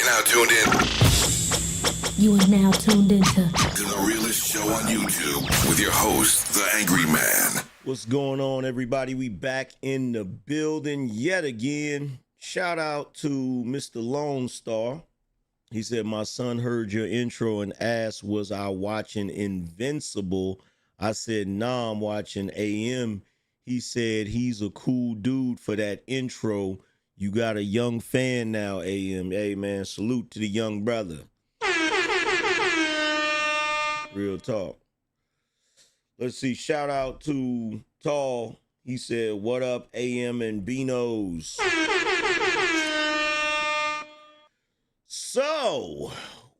now tuned in. You are now tuned into the realest show on YouTube with your host, the Angryman. What's going on, everybody? We back in the building yet again. Shout out to Mr. Lone Star. He said, my son heard your intro and asked, was I watching Invincible? I said, nah, I'm watching AM. He said, he's a cool dude for that intro. You got a young fan now, AM. Hey, man, salute to the young brother. Real talk. Let's see. Shout out to Tall. He said, what up, AM and BINOs? So,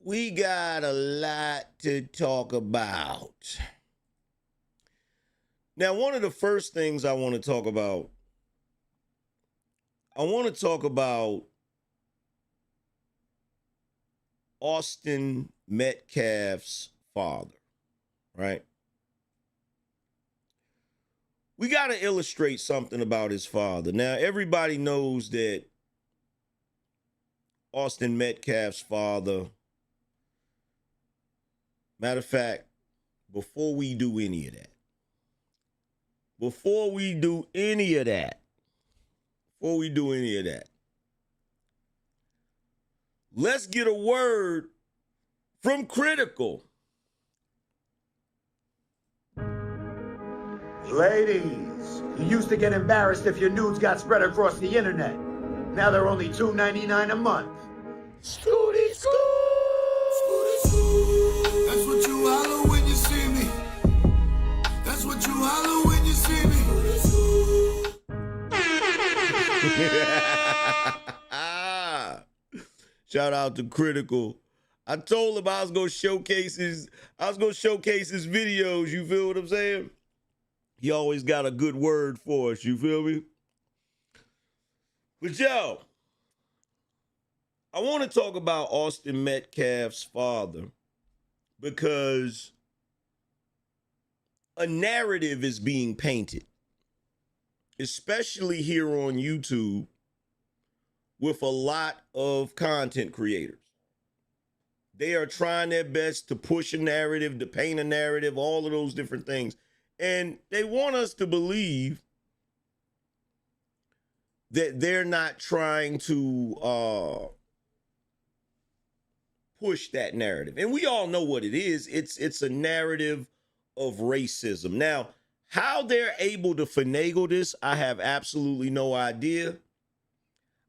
we got a lot to talk about. Now, one of the first things I want to talk about, Austin Metcalf's father, right? We got to illustrate something about his father. Now, everybody knows that Austin Metcalf's father, matter of fact, before we do any of that, let's get a word from Critical. Ladies, you used to get embarrassed if your nudes got spread across the internet. Now they're only $2.99 a month. Scooty Scoo! Scooty Scoo! That's what you holler when you see me. That's what you holler when you see me. Shout out to Critical. I told him I was gonna showcase his videos. You feel what I'm saying? He always got a good word for us. You feel me? But yo, I want to talk about Austin Metcalf's father because a narrative is being painted, especially here on YouTube with a lot of content creators. They are trying their best to push a narrative, to paint a narrative, all of those different things. And they want us to believe that they're not trying to push that narrative. And we all know what it is. It's a narrative of racism. Now, how they're able to finagle this, I have absolutely no idea.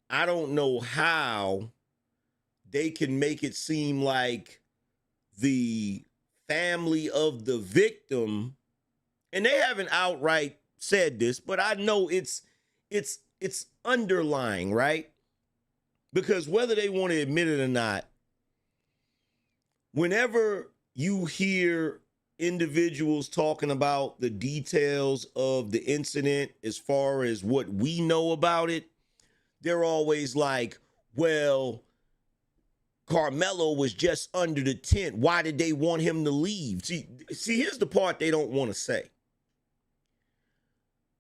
I don't know how they can make it seem like the family of the victim, and they haven't outright said this, but I know it's underlying, right? Because whether they want to admit it or not, whenever you hear individuals talking about the details of the incident as far as what we know about it, they're always like, well, Carmelo was just under the tent. Why did they want him to leave? See, here's the part they don't want to say.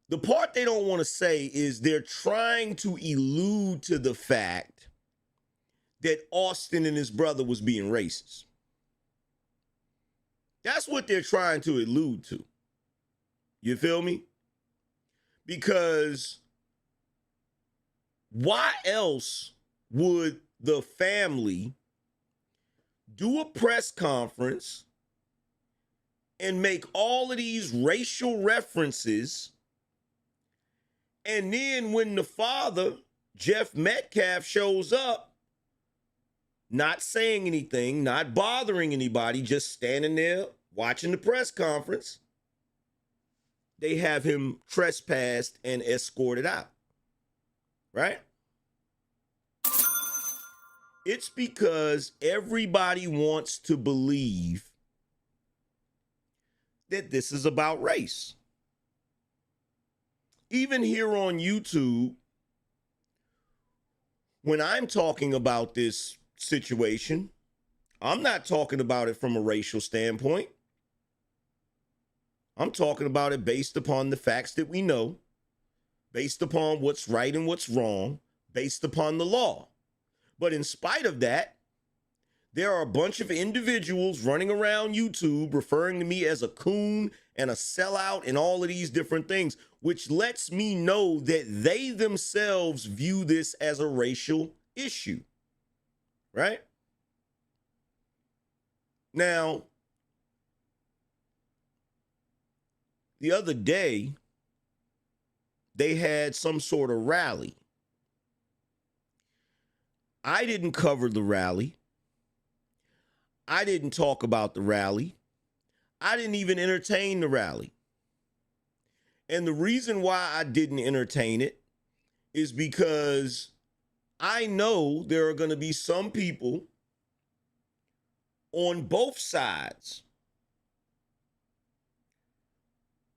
The part they don't want to say is they're trying to allude to the fact that Austin and his brother was being racist. That's what they're trying to allude to. You feel me? Because why else would the family do a press conference and make all of these racial references, and then when the father, Jeff Metcalf, shows up, not saying anything, not bothering anybody, just standing there watching the press conference, they have him trespassed and escorted out, right? It's because everybody wants to believe that this is about race. Even here on YouTube, when I'm talking about this situation, I'm not talking about it from a racial standpoint. I'm talking about it based upon the facts that we know, based upon what's right and what's wrong, based upon the law. But in spite of that, there are a bunch of individuals running around YouTube referring to me as a coon and a sellout and all of these different things, which lets me know that they themselves view this as a racial issue, right? Now, the other day, they had some sort of rally. I didn't cover the rally. I didn't talk about the rally. I didn't even entertain the rally. And the reason why I didn't entertain it is because I know there are going to be some people on both sides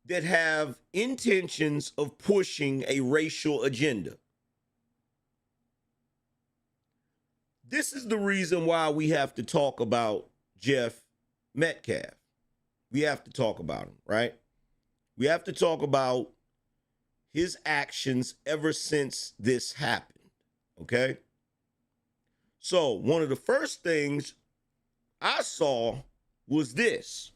that have intentions of pushing a racial agenda. This is the reason why we have to talk about Jeff Metcalf. We have to talk about him, right? We have to talk about his actions ever since this happened, okay? So one of the first things I saw was this.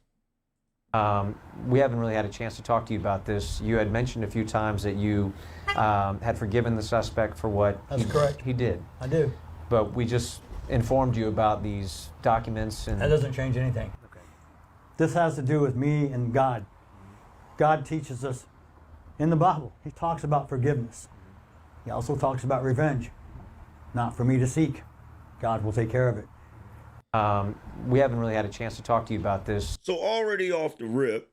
We haven't really had a chance to talk to you about this. You had mentioned a few times that you had forgiven the suspect for what correct. He did. I do. But we just informed you about these documents. And That doesn't change anything. Okay. This has to do with me and God. God teaches us in the Bible. He talks about forgiveness. He also talks about revenge. Not for me to seek. God will take care of it. We haven't really had a chance to talk to you about this. So already off the rip,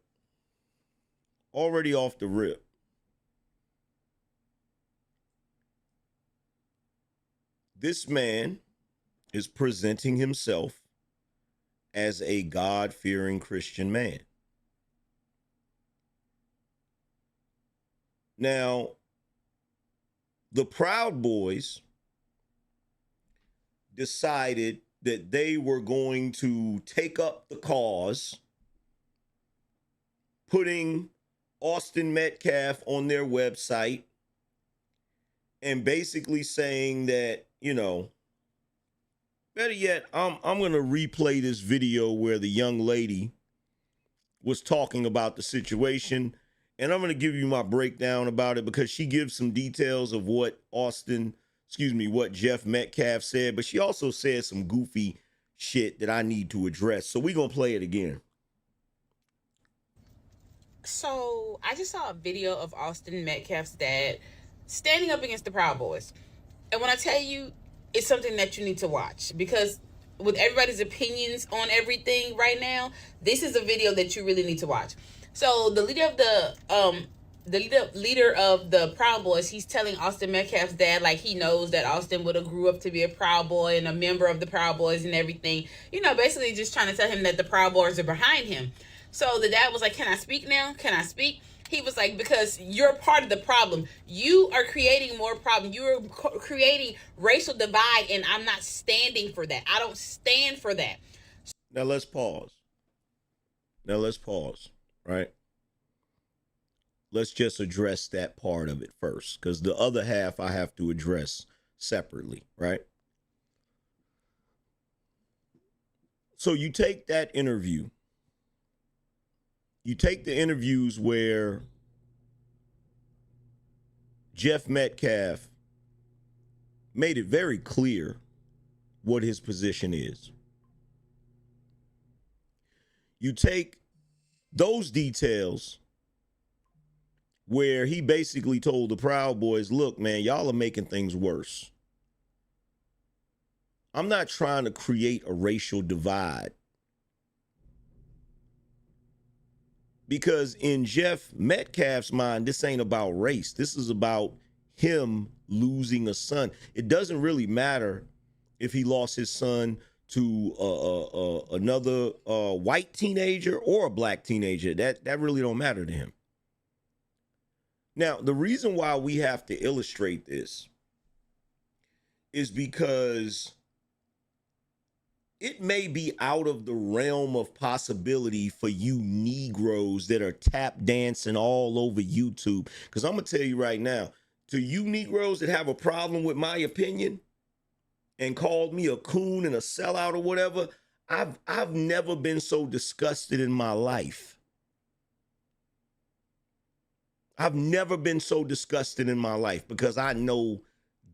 this man is presenting himself as a God-fearing Christian man. Now, the Proud Boys decided that they were going to take up the cause, putting Austin Metcalf on their website and basically saying that, you know, better yet, I'm going to replay this video where the young lady was talking about the situation, and I'm going to give you my breakdown about it because she gives some details of what what Jeff Metcalf said, but she also said some goofy shit that I need to address. So we're going to play it again. So I just saw a video of Austin Metcalf's dad standing up against the Proud Boys. And when I tell you, it's something that you need to watch because with everybody's opinions on everything right now, this is a video that you really need to watch. So the leader of the Proud Boys, he's telling Austin Metcalf's dad like he knows that Austin would have grew up to be a Proud Boy and a member of the Proud Boys and everything. You know, basically just trying to tell him that the Proud Boys are behind him. So the dad was like, "Can I speak now? Can I speak?" He was like, "Because you're part of the problem. You are creating more problem. You are creating racial divide, and I'm not standing for that. I don't stand for that." Now let's pause, right? Let's just address that part of it first, because the other half I have to address separately, right? So you take that interview. You take the interviews where Jeff Metcalf made it very clear what his position is. You take those details where he basically told the Proud Boys, look, man, y'all are making things worse. I'm not trying to create a racial divide. Because in Jeff Metcalf's mind, this ain't about race. This is about him losing a son. It doesn't really matter if he lost his son to another white teenager or a black teenager. That really don't matter to him. Now, the reason why we have to illustrate this is because it may be out of the realm of possibility for you Negroes that are tap dancing all over YouTube. Because I'm going to tell you right now, to you Negroes that have a problem with my opinion, and called me a coon and a sellout or whatever, I've never been so disgusted in my life. I've never been so disgusted in my life because I know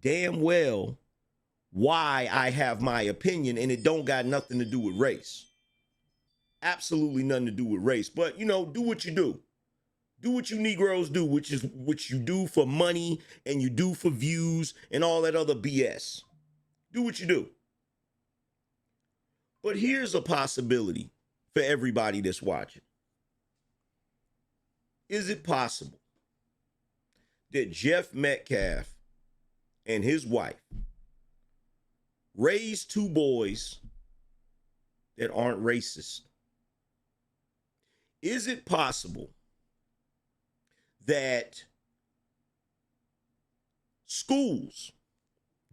damn well why I have my opinion, and it don't got nothing to do with race. Absolutely nothing to do with race. But, you know, do what you do. Do what you Negroes do, which is what you do for money and you do for views and all that other BS. Do what you do. But here's a possibility for everybody that's watching. Is it possible that Jeff Metcalf and his wife raised two boys that aren't racist? Is it possible that schools,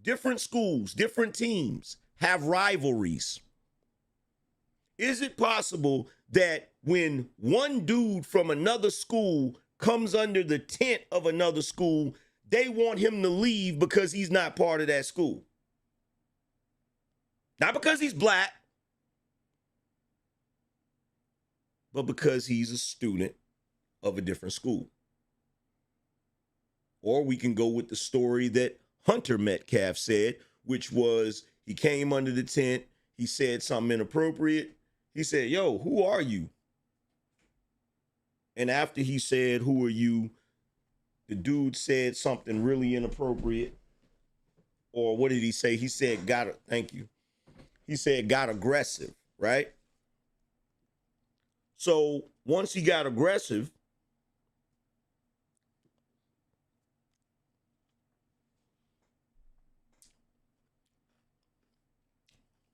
different teams have rivalries? Is it possible that when one dude from another school comes under the tent of another school, they want him to leave because he's not part of that school? Not because he's black, but because he's a student of a different school. Or we can go with the story that Hunter Metcalf said, which was he came under the tent, he said something inappropriate. He said, yo, who are you? And after he said, who are you? The dude said something really inappropriate. Or what did he say? He said, thank you. He said, got aggressive, right? So once he got aggressive,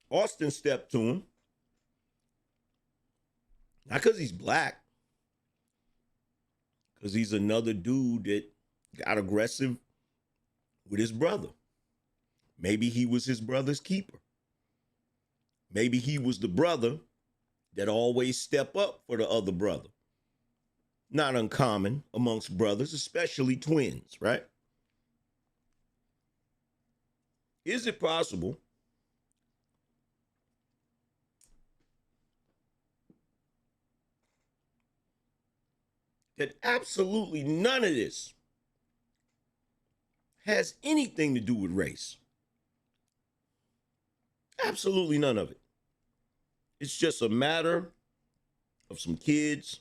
Austin stepped to him. Not because he's black, because he's another dude that got aggressive with his brother. Maybe he was his brother's keeper. Maybe he was the brother that always step up for the other brother. Not uncommon amongst brothers, especially twins, right? Is it possible that absolutely none of this has anything to do with race? Absolutely none of it. It's just a matter of some kids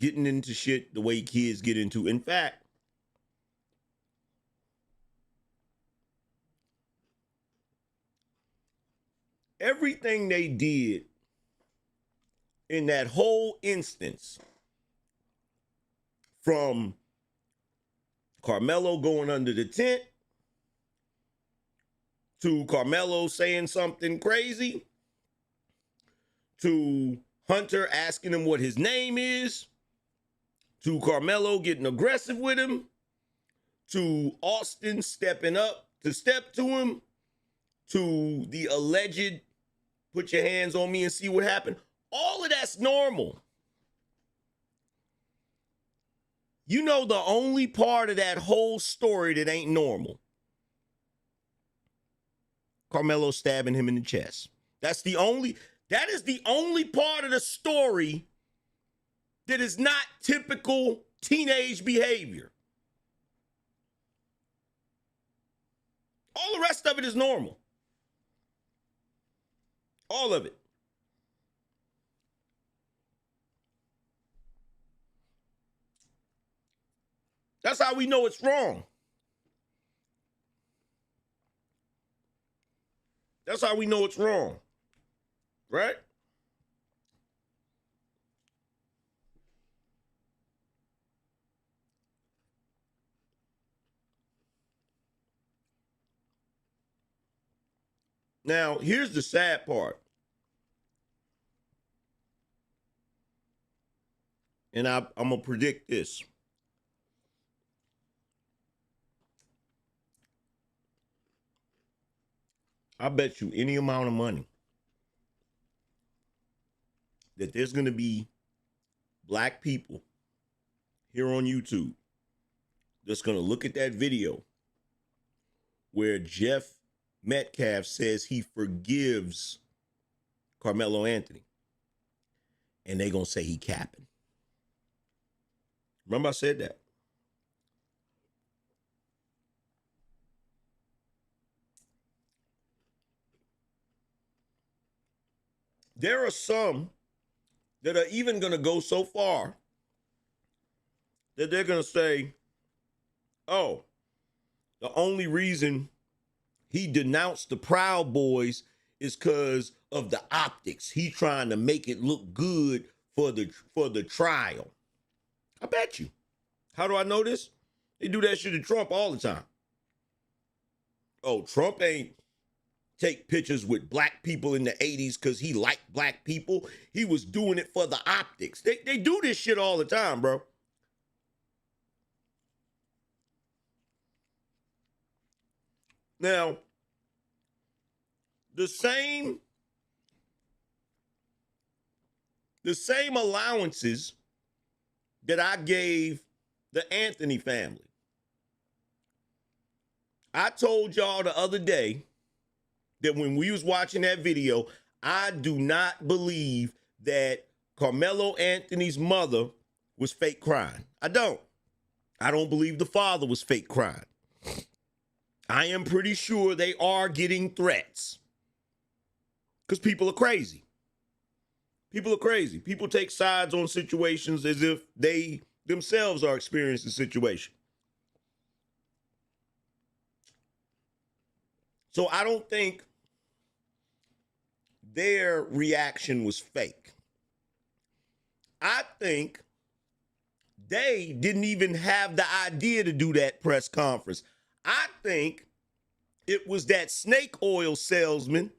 getting into shit the way kids get into. In fact, everything they did in that whole instance, from Carmelo going under the tent to Carmelo saying something crazy, to Hunter asking him what his name is, to Carmelo getting aggressive with him, to Austin stepping up to step to him, to the alleged put your hands on me and see what happened. All of that's normal. You know the only part of that whole story that ain't normal? Carmelo stabbing him in the chest. That is the only part of the story that is not typical teenage behavior. All the rest of it is normal. All of it. That's how we know it's wrong. That's how we know it's wrong. Right? Now, here's the sad part. And I'm going to predict this. I bet you any amount of money that there's going to be black people here on YouTube that's going to look at that video where Jeff Metcalf says he forgives Carmelo Anthony. And they gonna say he capping. Remember I said that? There are some that are even gonna go so far that they're gonna say, oh, the only reason he denounced the Proud Boys is because of the optics. He's trying to make it look good for the trial. I bet you. How do I know this? They do that shit to Trump all the time. Oh, Trump ain't take pictures with black people in the 80s because he liked black people. He was doing it for the optics. They do this shit all the time, bro. Now, the same allowances that I gave the Anthony family. I told y'all the other day that when we was watching that video, I do not believe that Carmelo Anthony's mother was fake crying. I don't. I don't believe the father was fake crying. I am pretty sure they are getting threats. Because people are crazy. People are crazy. People take sides on situations as if they themselves are experiencing the situation. So I don't think their reaction was fake. I think they didn't even have the idea to do that press conference. I think it was that snake oil salesman,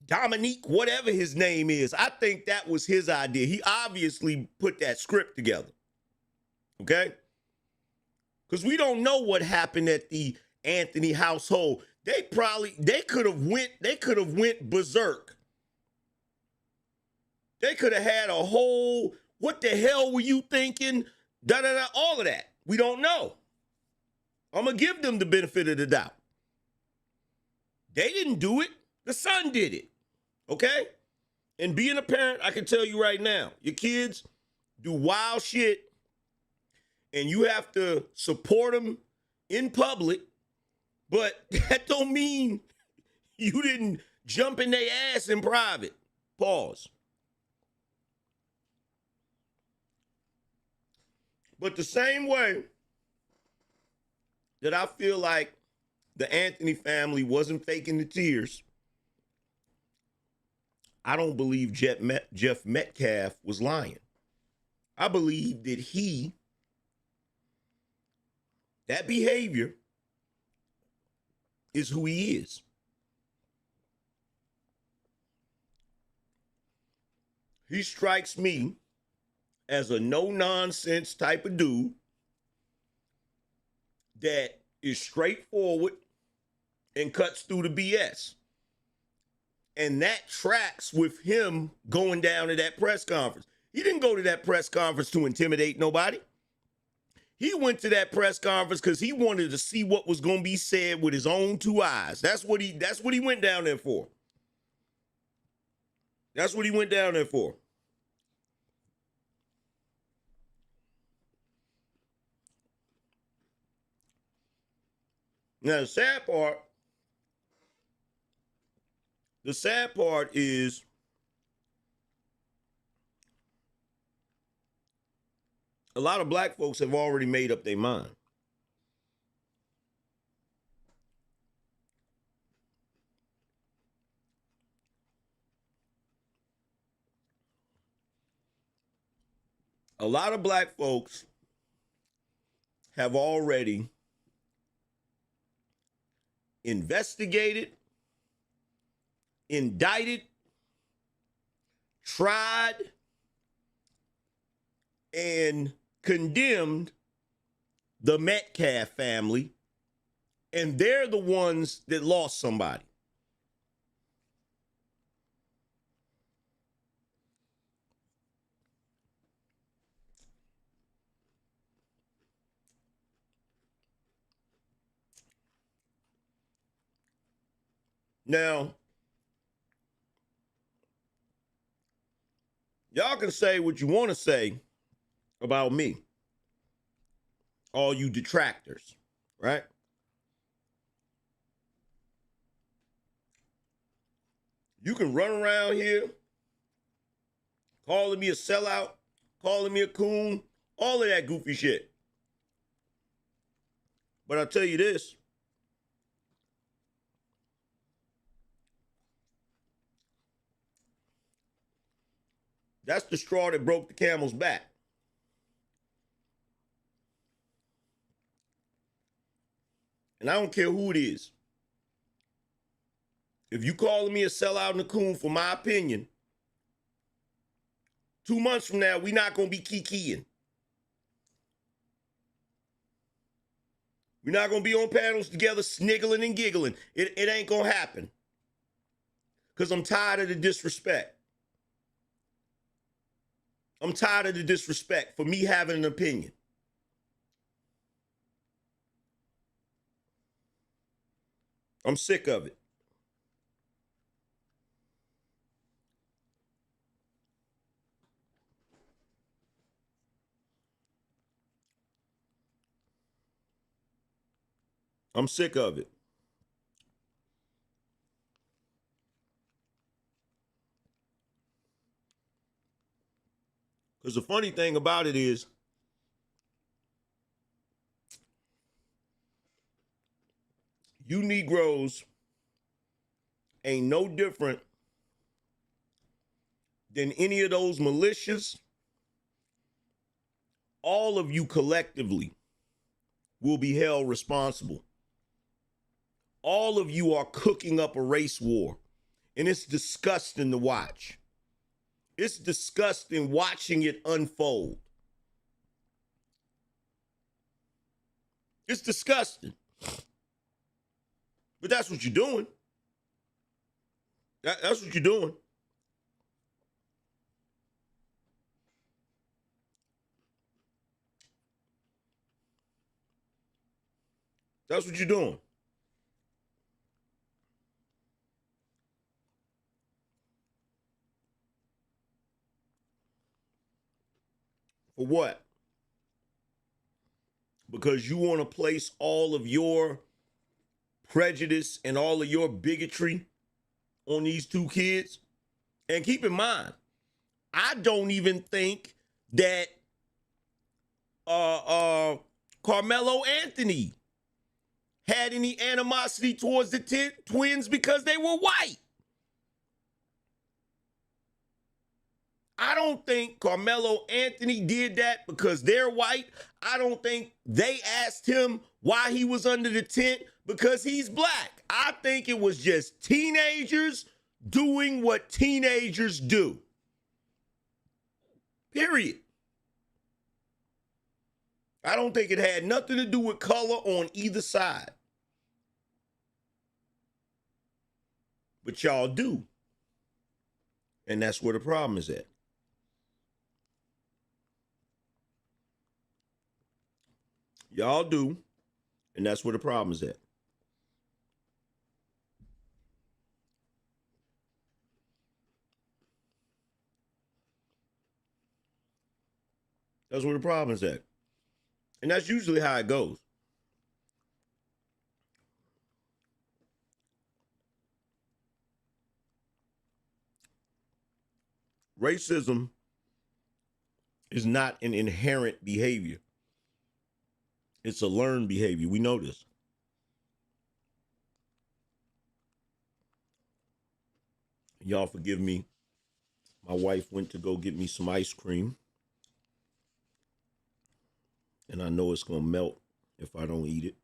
Dominique, whatever his name is. I think that was his idea. He obviously put that script together. Okay? Because we don't know what happened at the Anthony household. They could have went berserk. They could have had a whole, what the hell were you thinking? All of that. We don't know. I'm going to give them the benefit of the doubt. They didn't do it. The son did it. Okay? And being a parent, I can tell you right now, your kids do wild shit and you have to support them in public, but that don't mean you didn't jump in their ass in private. Pause. But the same way that I feel like the Anthony family wasn't faking the tears, I don't believe Jeff Metcalf was lying. I believe that that behavior is who he is. He strikes me as a no-nonsense type of dude that is straightforward and cuts through the BS. And that tracks with him going down to that press conference. He didn't go to that press conference to intimidate nobody. He went to that press conference because he wanted to see what was going to be said with his own two eyes. That's what he went down there for. That's what he went down there for. Now, the sad part is a lot of black folks have already made up their mind. A lot of black folks have already investigated, indicted, tried, and condemned the Metcalf family, and they're the ones that lost somebody. Now, y'all can say what you want to say about me, all you detractors, right? You can run around here calling me a sellout, calling me a coon, all of that goofy shit. But I'll tell you this. That's the straw that broke the camel's back. And I don't care who it is. If you calling me a sellout and a coon for my opinion, 2 months from now, we not going to be kikiing. We're not going to be on panels together sniggling and giggling. It ain't going to happen. Because I'm tired of the disrespect. I'm tired of the disrespect for me having an opinion. I'm sick of it. I'm sick of it. Because the funny thing about it is, you Negroes ain't no different than any of those militias. All of you collectively will be held responsible. All of you are cooking up a race war, and it's disgusting to watch. It's disgusting watching it unfold. It's disgusting. But that's what you're doing. That's what you're doing. That's what you're doing. For what? Because you want to place all of your prejudice and all of your bigotry on these two kids. And keep in mind, I don't even think that Carmelo Anthony had any animosity towards the twins because they were white. I don't think Carmelo Anthony did that because they're white. I don't think they asked him why he was under the tent because he's black. I think it was just teenagers doing what teenagers do. Period. I don't think it had nothing to do with color on either side. But y'all do. And that's where the problem is at. Y'all do. And that's where the problem is at. That's where the problem is at. And that's usually how it goes. Racism is not an inherent behavior. It's a learned behavior. We know this. Y'all forgive me. My wife went to go get me some ice cream. And I know it's going to melt if I don't eat it.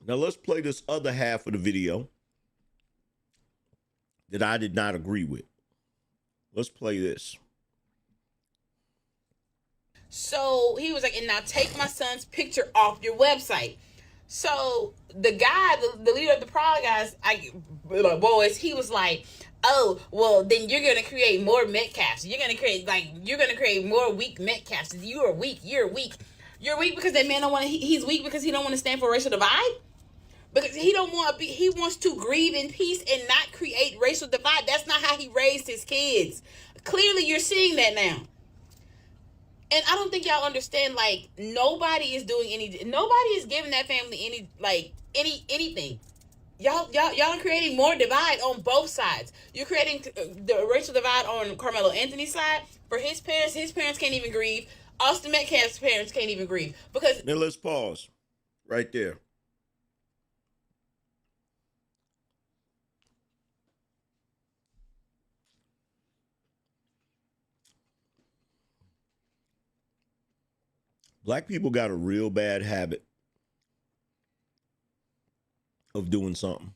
Now let's play this other half of the video that I did not agree with. Let's play this. So he was like, and now take my son's picture off your website. So the guy, the leader of the Proud Guys, boys, he was like, oh, well, then you're going to create more Metcalfs. You're going to create more weak Metcalfs. You are weak. You're weak. You're weak because that man don't want to, he's weak because he don't want to stand for racial divide? Because he don't want to be, he wants to grieve in peace and not create racial divide. That's not how he raised his kids. Clearly, you're seeing that now. And I don't think y'all understand, like, nobody is giving that family anything. Y'all are creating more divide on both sides. You're creating the racial divide on Carmelo Anthony's side. For his parents can't even grieve. Austin Metcalf's parents can't even grieve. Because Now let's pause right there. Black people got a real bad habit of doing something,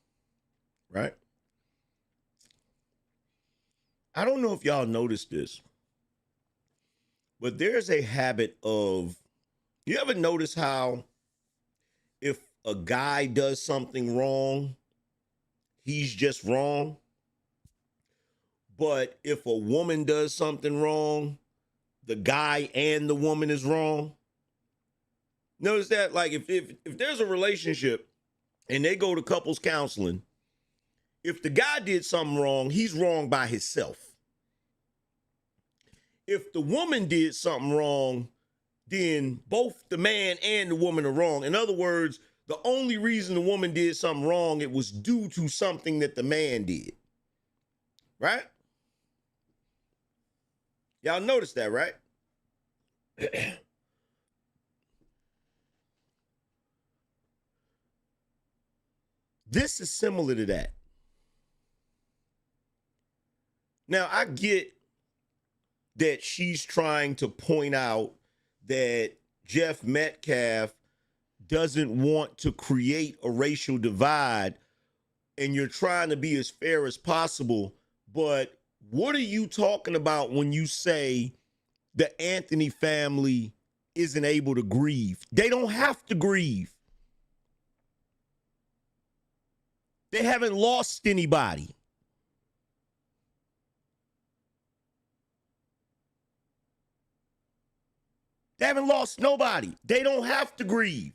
right? I don't know if y'all noticed this, but there's a habit of, you ever notice how if a guy does something wrong, he's just wrong? But if a woman does something wrong, the guy and the woman is wrong? Notice that, like, if there's a relationship and they go to couples counseling, if the guy did something wrong, he's wrong by himself. If the woman did something wrong, then both the man and the woman are wrong. In other words, the only reason the woman did something wrong, it was due to something that the man did. Right? Y'all notice that, right? This is similar to that. Now, I get that she's trying to point out that Jeff Metcalf doesn't want to create a racial divide, and you're trying to be as fair as possible. But what are you talking about when you say the Anthony family isn't able to grieve? They don't have to grieve. They haven't lost anybody. They haven't lost nobody. They don't have to grieve.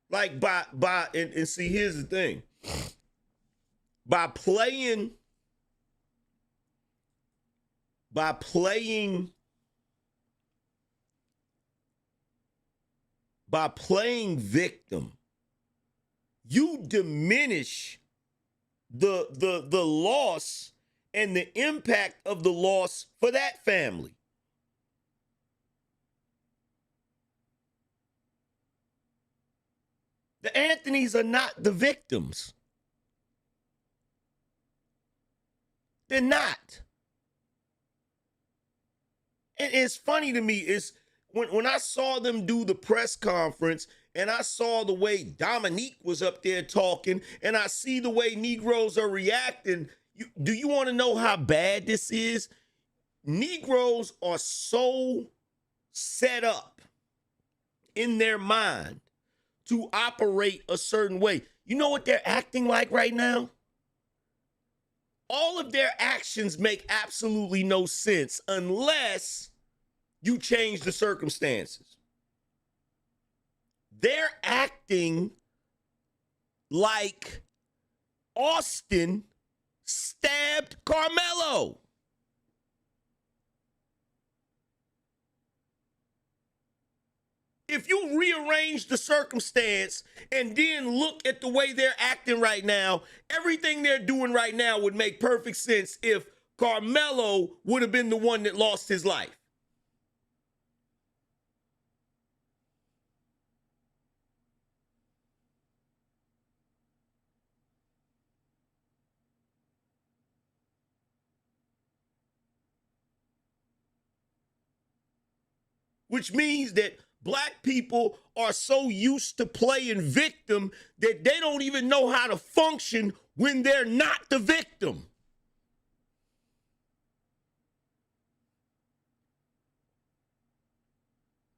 Like and see, here's the thing. By playing victim, you diminish the loss and the impact of the loss for that family. The Anthonys are not the victims. They're not. And it's funny to me, is when I saw them do the press conference and I saw the way Dominique was up there talking and I see the way Negroes are reacting, do you want to know how bad this is? Negroes are so set up in their mind to operate a certain way. You know what they're acting like right now? All of their actions make absolutely no sense unless you change the circumstances. They're acting like Austin stabbed Carmelo. If you rearrange the circumstance and then look at the way they're acting right now, everything they're doing right now would make perfect sense if Carmelo would have been the one that lost his life. Which means that Black people are so used to playing victim that they don't even know how to function when they're not the victim.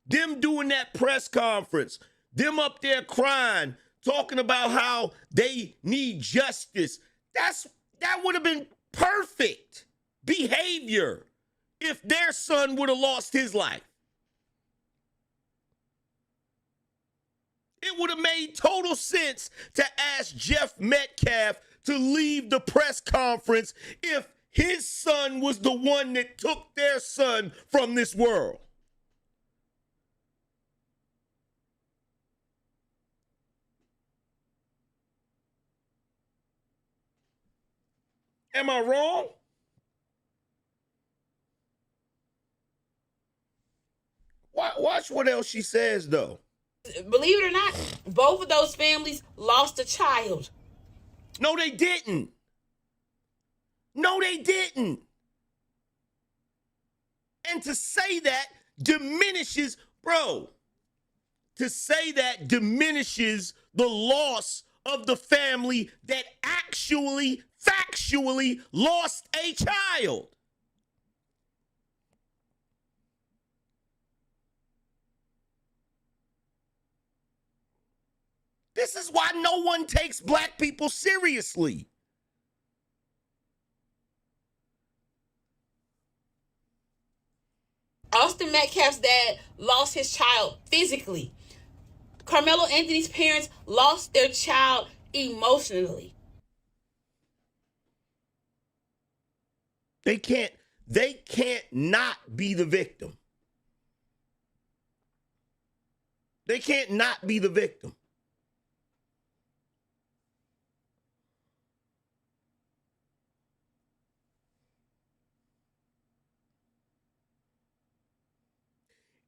Them doing that press conference, them up there crying, talking about how they need justice. That would have been perfect behavior if their son would have lost his life. It would have made total sense to ask Jeff Metcalf to leave the press conference if his son was the one that took their son from this world. Am I wrong? Watch what else she says, though. Believe it or not, both of those families lost a child. No, they didn't. No, they didn't. And to say that diminishes, bro, to say that diminishes the loss of the family that actually, factually lost a child. This is why no one takes black people seriously. Austin Metcalf's dad lost his child physically. Carmelo Anthony's parents lost their child emotionally. They can't not be the victim. They can't not be the victim.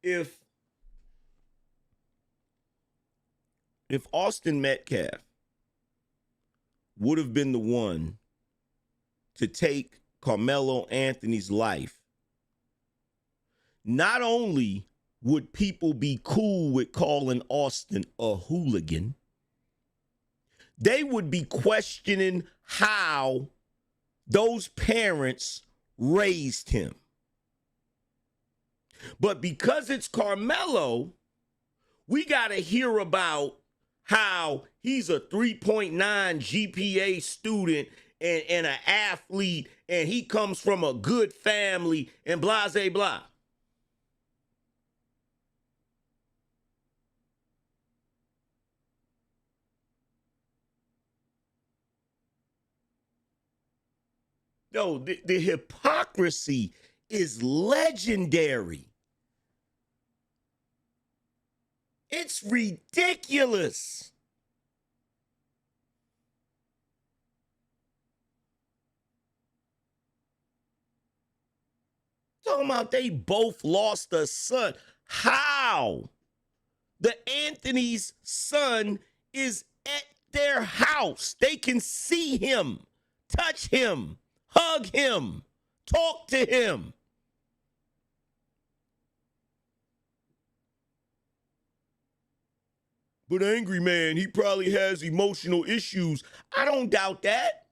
If Austin Metcalf would have been the one to take Carmelo Anthony's life, not only would people be cool with calling Austin a hooligan, they would be questioning how those parents raised him. But because it's Carmelo, we got to hear about how he's a 3.9 GPA student and an athlete, and he comes from a good family, and blah, blah, blah. Yo, the hypocrisy is legendary. It's ridiculous. Talking about they both lost a son. How? The Anthony's son is at their house. They can see him, touch him, hug him, talk to him. But Angryman, he probably has emotional issues. I don't doubt that.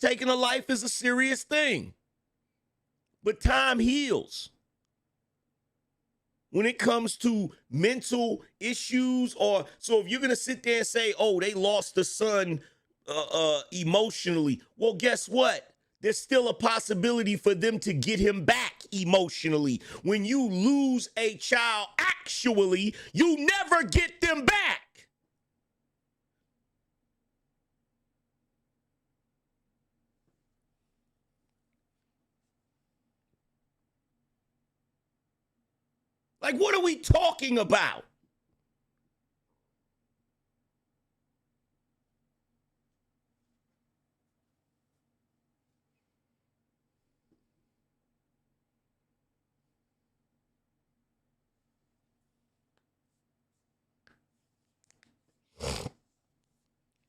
Taking a life is a serious thing. But time heals. When it comes to mental issues, or so if you're going to sit there and say, oh, they lost a son emotionally, well, guess what? There's still a possibility for them to get him back emotionally. When you lose a child, actually, you never get them back. Like, what are we talking about?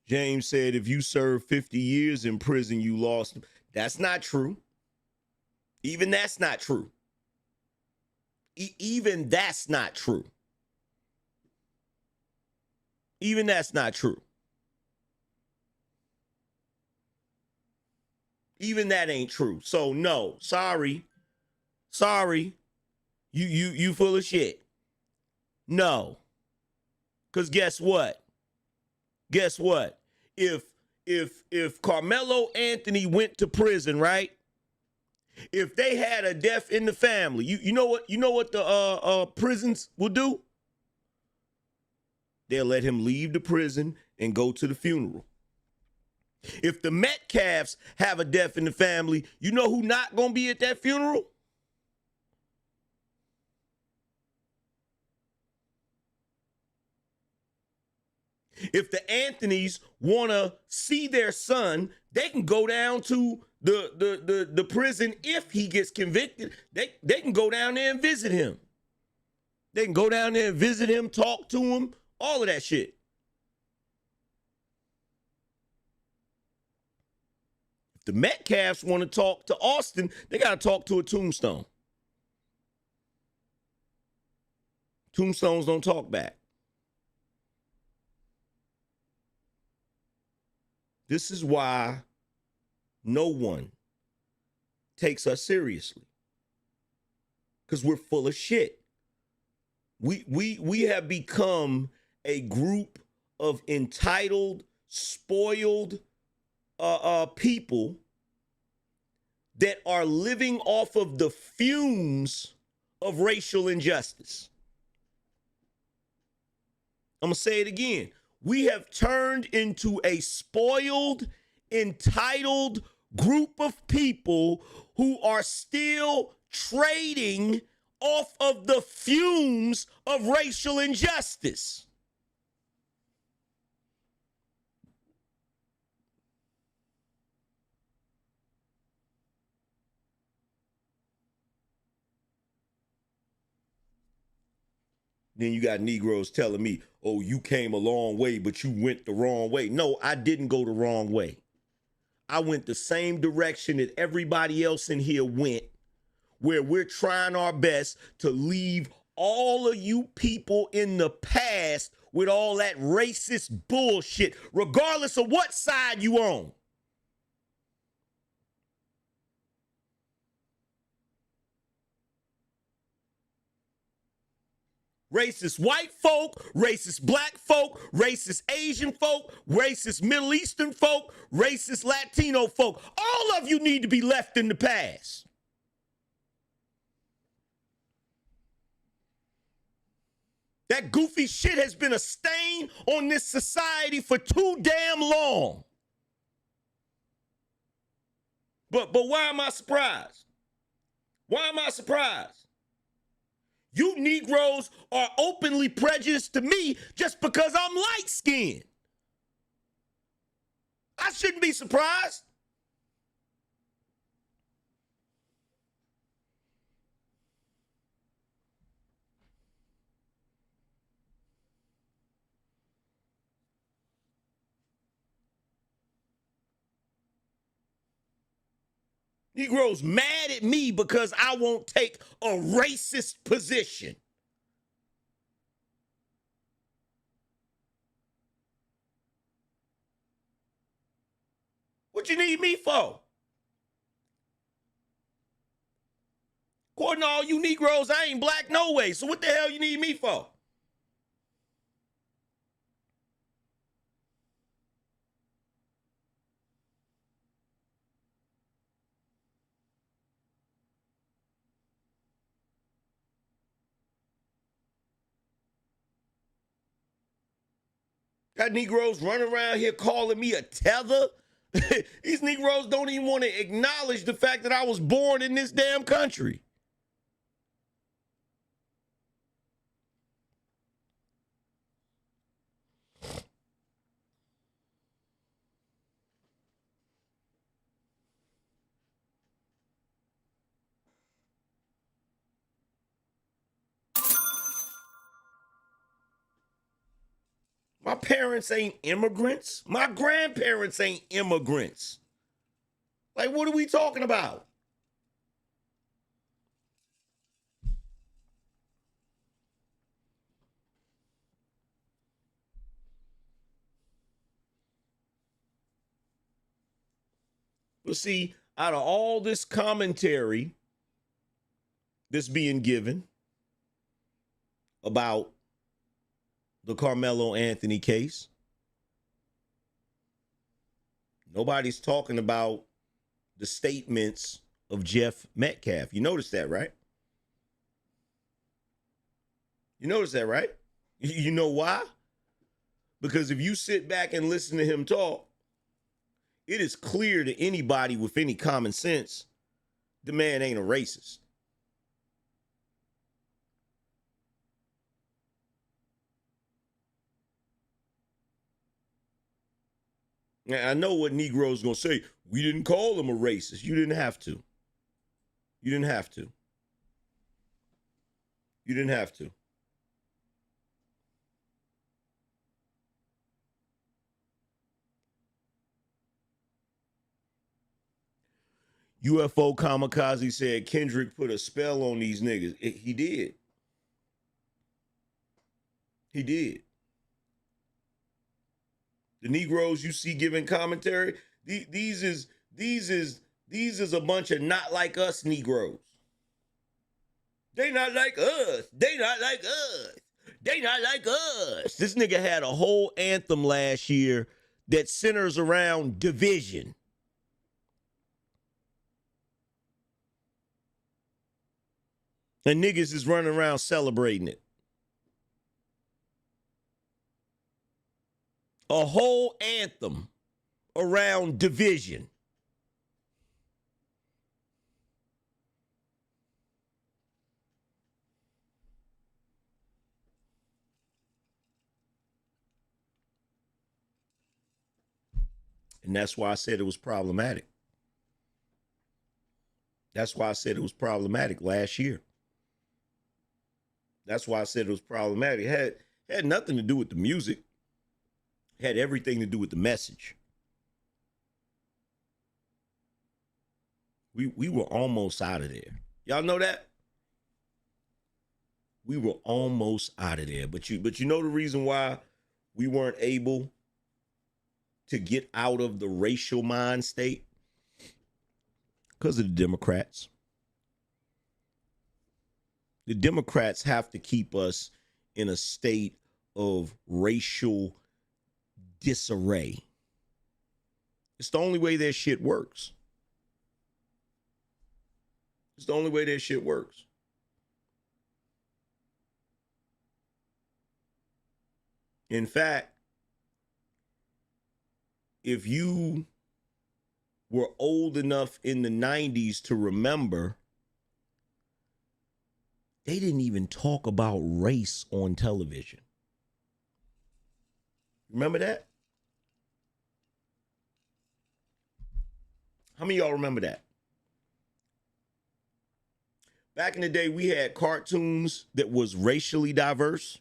James said, if you serve 50 years in prison, you lost them. That's not true. Even that's not true. Even that's not true. Even that's not true. Even that ain't true. So no, sorry. You full of shit. No. Because guess what? Guess what? If Carmelo Anthony went to prison, right? If they had a death in the family, you know what the prisons will do? They'll let him leave the prison and go to the funeral. If the Metcalfs have a death in the family, you know who not gonna be at that funeral? If the Anthonys want to see their son, they can go down to the prison. If he gets convicted, they can go down there and visit him. They can go down there and visit him, talk to him, all of that shit. If the Metcalfs want to talk to Austin, they got to talk to a tombstone. Tombstones don't talk back. This is why no one takes us seriously. Because we're full of shit. We have become a group of entitled, spoiled people that are living off of the fumes of racial injustice. I'm going to say it again. We have turned into a spoiled, entitled group of people who are still trading off of the fumes of racial injustice. Then you got Negroes telling me, oh, you came a long way, but you went the wrong way. No, I didn't go the wrong way. I went the same direction that everybody else in here went, where we're trying our best to leave all of you people in the past with all that racist bullshit, regardless of what side you on. Racist white folk, racist black folk, racist Asian folk, racist Middle Eastern folk, racist Latino folk. All of you need to be left in the past. That goofy shit has been a stain on this society for too damn long. But why am I surprised? Why am I surprised? You Negroes are openly prejudiced to me just because I'm light-skinned. I shouldn't be surprised. Negroes mad at me because I won't take a racist position. What you need me for? According to all you Negroes, I ain't black no way. So what the hell you need me for? Got Negroes running around here calling me a tether. These Negroes don't even want to acknowledge the fact that I was born in this damn country. My parents ain't immigrants. My grandparents ain't immigrants. Like, what are we talking about? But see, out of all this commentary that's being given about the Carmelo Anthony case. Nobody's talking about the statements of Jeff Metcalf. You notice that, right? You notice that, right? You know why? Because if you sit back and listen to him talk, it is clear to anybody with any common sense, the man ain't a racist. Now, I know what Negro's gonna say. We didn't call him a racist. You didn't have to. You didn't have to. You didn't have to. UFO Kamikaze said Kendrick put a spell on these niggas. He did. He did. The Negroes you see giving commentary, these is a bunch of not like us Negroes. They not like us. They not like us. They not like us. This nigga had a whole anthem last year that centers around division. And niggas is running around celebrating it. A whole anthem around division. And that's why I said it was problematic. That's why I said it was problematic last year. That's why I said it was problematic. It had nothing to do with the music. It had everything to do with the message. We were almost out of there. Y'all know that? We were almost out of there. But you know the reason why we weren't able to get out of the racial mind state? Because of the Democrats. The Democrats have to keep us in a state of racial disarray. It's the only way their shit works. It's the only way their shit works. In fact, if you were old enough in the 90s to remember, they didn't even talk about race on television. Remember that? How many of y'all remember that? Back in the day, we had cartoons that was racially diverse.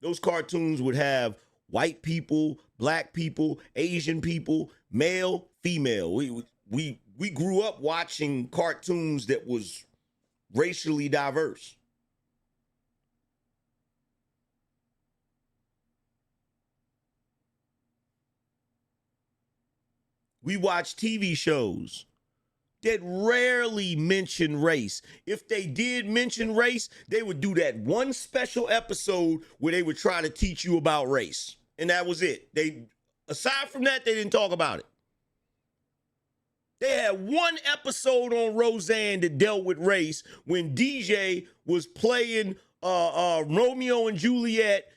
Those cartoons would have white people, black people, Asian people, male, female. We grew up watching cartoons that was racially diverse. We watch TV shows that rarely mention race. If they did mention race, they would do that one special episode where they would try to teach you about race. And that was it. Aside from that, they didn't talk about it. They had one episode on Roseanne that dealt with race when DJ was playing Romeo and Juliet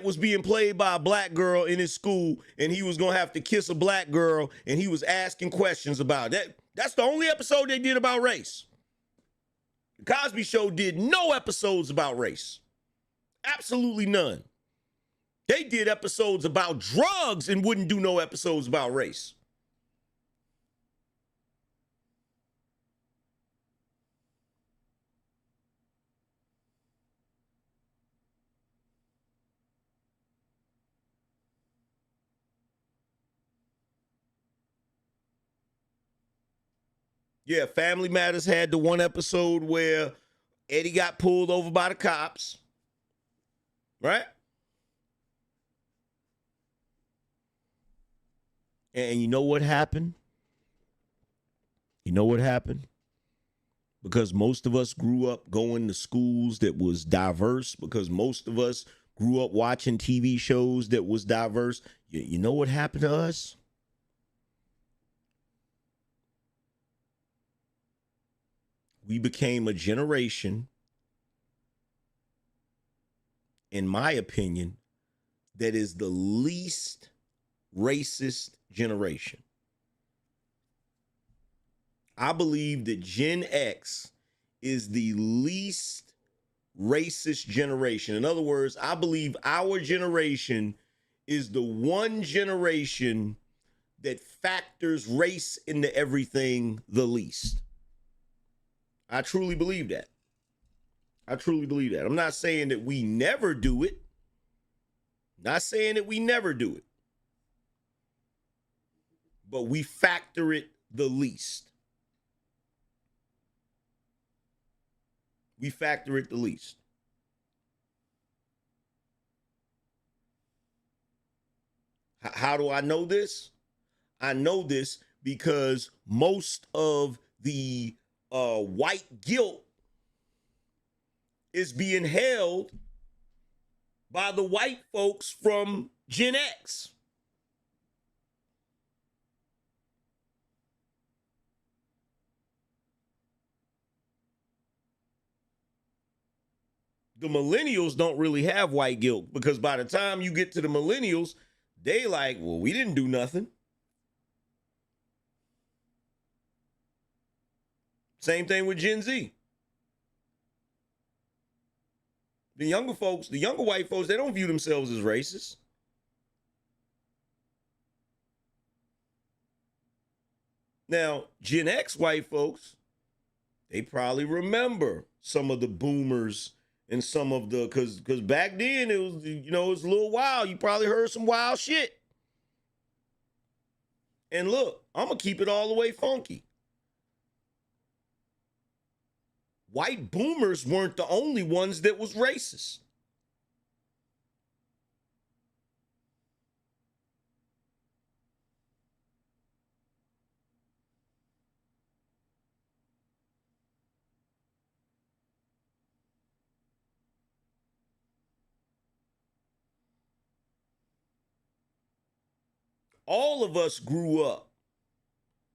was being played by a black girl in his school, and he was going to have to kiss a black girl, and he was asking questions about it. That's the only episode they did about race. The Cosby Show did no episodes about race. Absolutely none. They did episodes about drugs and wouldn't do no episodes about race. Yeah, Family Matters had the one episode where Eddie got pulled over by the cops. Right? And you know what happened? You know what happened? Because most of us grew up going to schools that was diverse, because most of us grew up watching TV shows that was diverse. You know what happened to us? We became a generation, in my opinion, that is the least racist generation. I believe that Gen X is the least racist generation. In other words, I believe our generation is the one generation that factors race into everything the least. I truly believe that. I truly believe that. I'm not saying that we never do it. Not saying that we never do it. But we factor it the least. We factor it the least. How do I know this? I know this because most of the white guilt is being held by the white folks from Gen X. The millennials don't really have white guilt because by the time you get to the millennials, they like, well, we didn't do nothing. Same thing with Gen Z. The younger folks, the younger white folks, they don't view themselves as racist. Now, Gen X white folks, they probably remember some of the boomers and some of the, because back then it was, it was a little wild. You probably heard some wild shit. And look, I'm going to keep it all the way funky. White boomers weren't the only ones that was racist. All of us grew up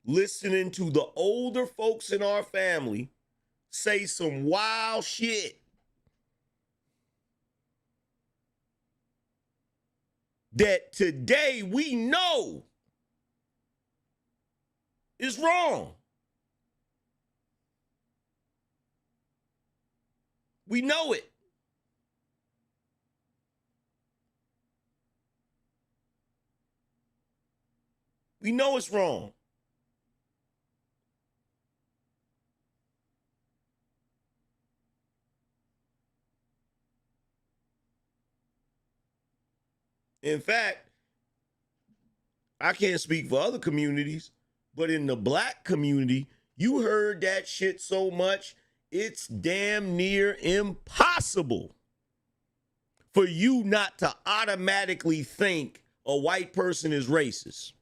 listening to the older folks in our family say some wild shit that today we know is wrong. We know it. We know it's wrong. In fact, I can't speak for other communities, but in the black community, you heard that shit so much, it's damn near impossible for you not to automatically think a white person is racist.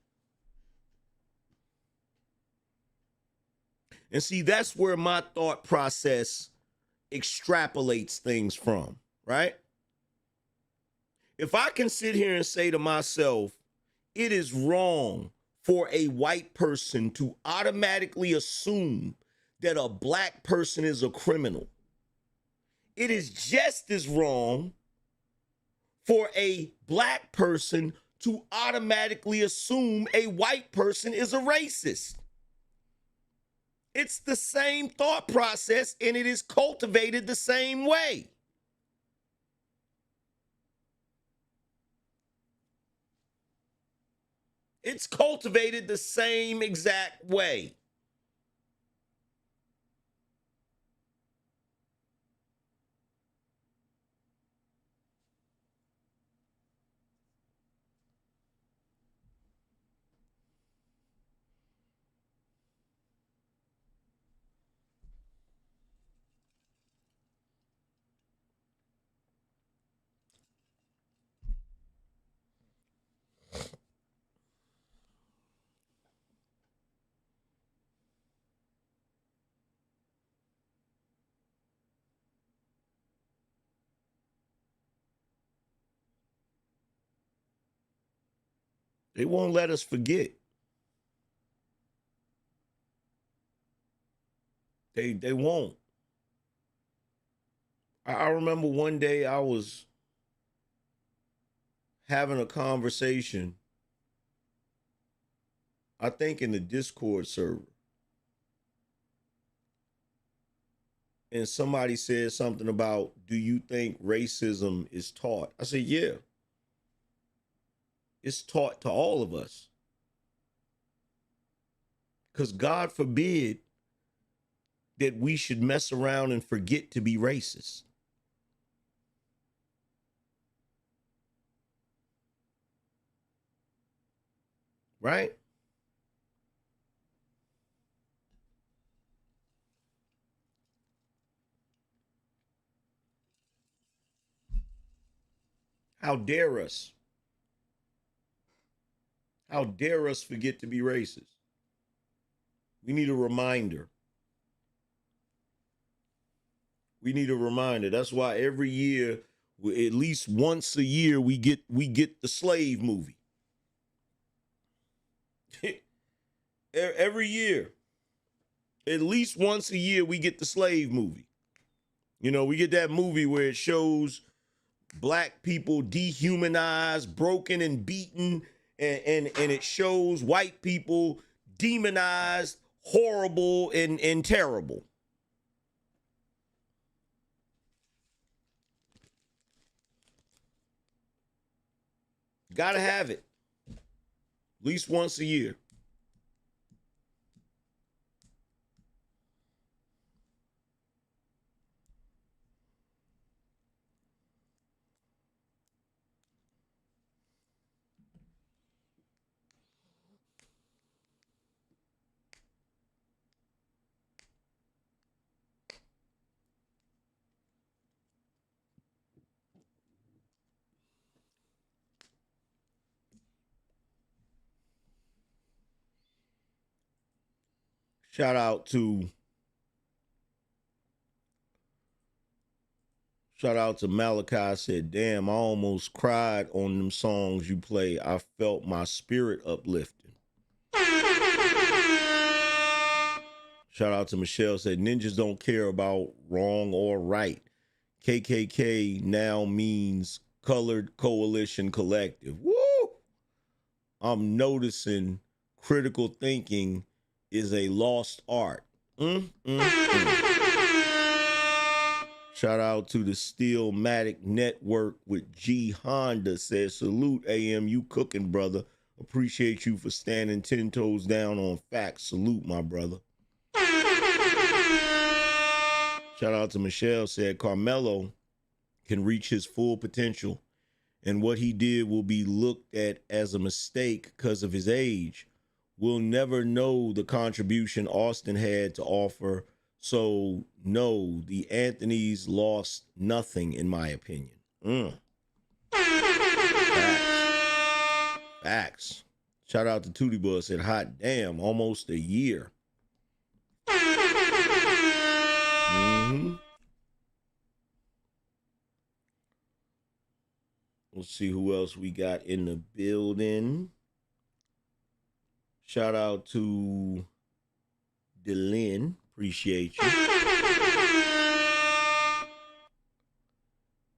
And see, that's where my thought process extrapolates things from, right? If I can sit here and say to myself, it is wrong for a white person to automatically assume that a black person is a criminal, it is just as wrong for a black person to automatically assume a white person is a racist. It's the same thought process, and it is cultivated the same way. It's cultivated the same exact way. They won't let us forget. They won't. I remember one day I was having a conversation, I think in the Discord server. And somebody said something about, do you think racism is taught? I said, yeah. It's taught to all of us. Because God forbid that we should mess around and forget to be racist. Right? How dare us? How dare us forget to be racist? We need a reminder. We need a reminder. That's why every year, at least once a year, we get the slave movie. Every year, at least once a year, we get the slave movie. You know, we get that movie where it shows black people dehumanized, broken, and beaten, and it shows white people demonized, horrible, and terrible. Gotta have it. At least once a year. Shout out to Malachi. Said, damn, I almost cried on them songs you play. I felt my spirit uplifting. Shout out to Michelle. Said, ninjas don't care about wrong or right. KKK now means Colored Coalition Collective. Woo! I'm noticing critical thinking is a lost art. Shout out to the Steelmatic Network with G Honda. Says, salute AM, you cooking, brother. Appreciate you for standing 10 toes down on facts. Salute, my brother. Shout out to Michelle. Said, Carmelo can reach his full potential, and what he did will be looked at as a mistake because of his age. We'll never know the contribution Austin had to offer. So, no, the Anthonys lost nothing, in my opinion. Facts. Shout out to Tootie Buzz. Said, hot damn, almost a year. Let's see who else we got in the building. Shout out to Delin. Appreciate you.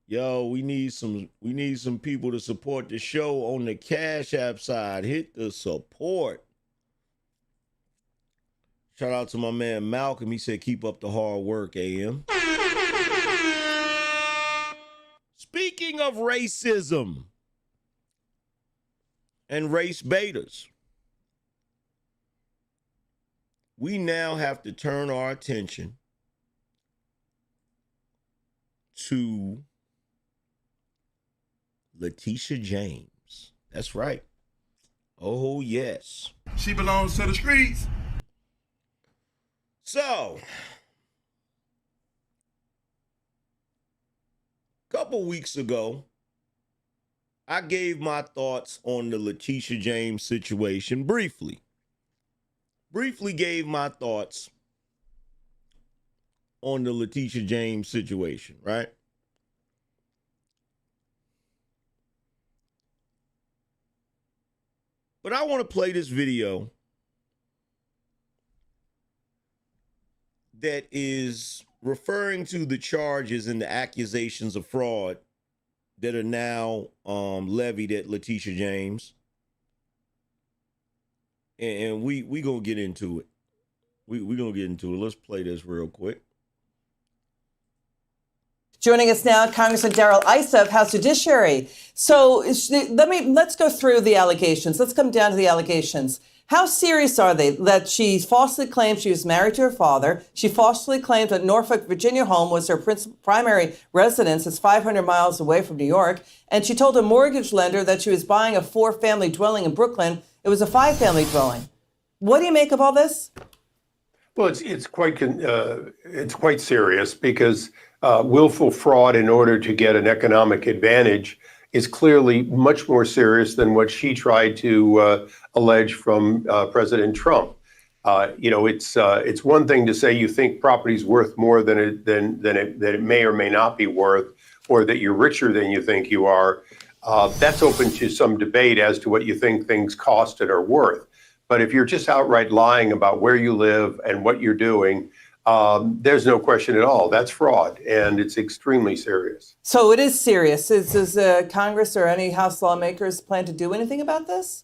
Yo, we need some people to support the show on the Cash App side. Hit the support. Shout out to my man Malcolm. He said, keep up the hard work, AM. Speaking of racism and race betas, we now have to turn our attention to Letitia James. That's right. Oh, yes. She belongs to the streets. So, a couple weeks ago, I gave my thoughts on the Letitia James situation briefly. Briefly gave my thoughts on the Letitia James situation, right? But I want to play this video that is referring to the charges and the accusations of fraud that are now levied at Letitia James. And we gonna get into it. We gonna get into it. Let's play this real quick. Joining us now, Congressman Darrell Issa of House Judiciary. So let's go through the allegations. Let's come down to the allegations. How serious are they? That she falsely claimed she was married to her father. She falsely claimed that Norfolk, Virginia home was her primary residence. It's 500 miles away from New York. And she told a mortgage lender that she was buying a 4-family dwelling in Brooklyn. It was a 5-family dwelling. What do you make of all this? Well, it's quite serious because willful fraud in order to get an economic advantage is clearly much more serious than what she tried to allege from President Trump. It's one thing to say you think property's worth more than it may or may not be worth, or that you're richer than you think you are. That's open to some debate as to what you think things cost and are worth. But if you're just outright lying about where you live and what you're doing, there's no question at all. That's fraud, and it's extremely serious. So it is serious. Does Congress or any House lawmakers plan to do anything about this?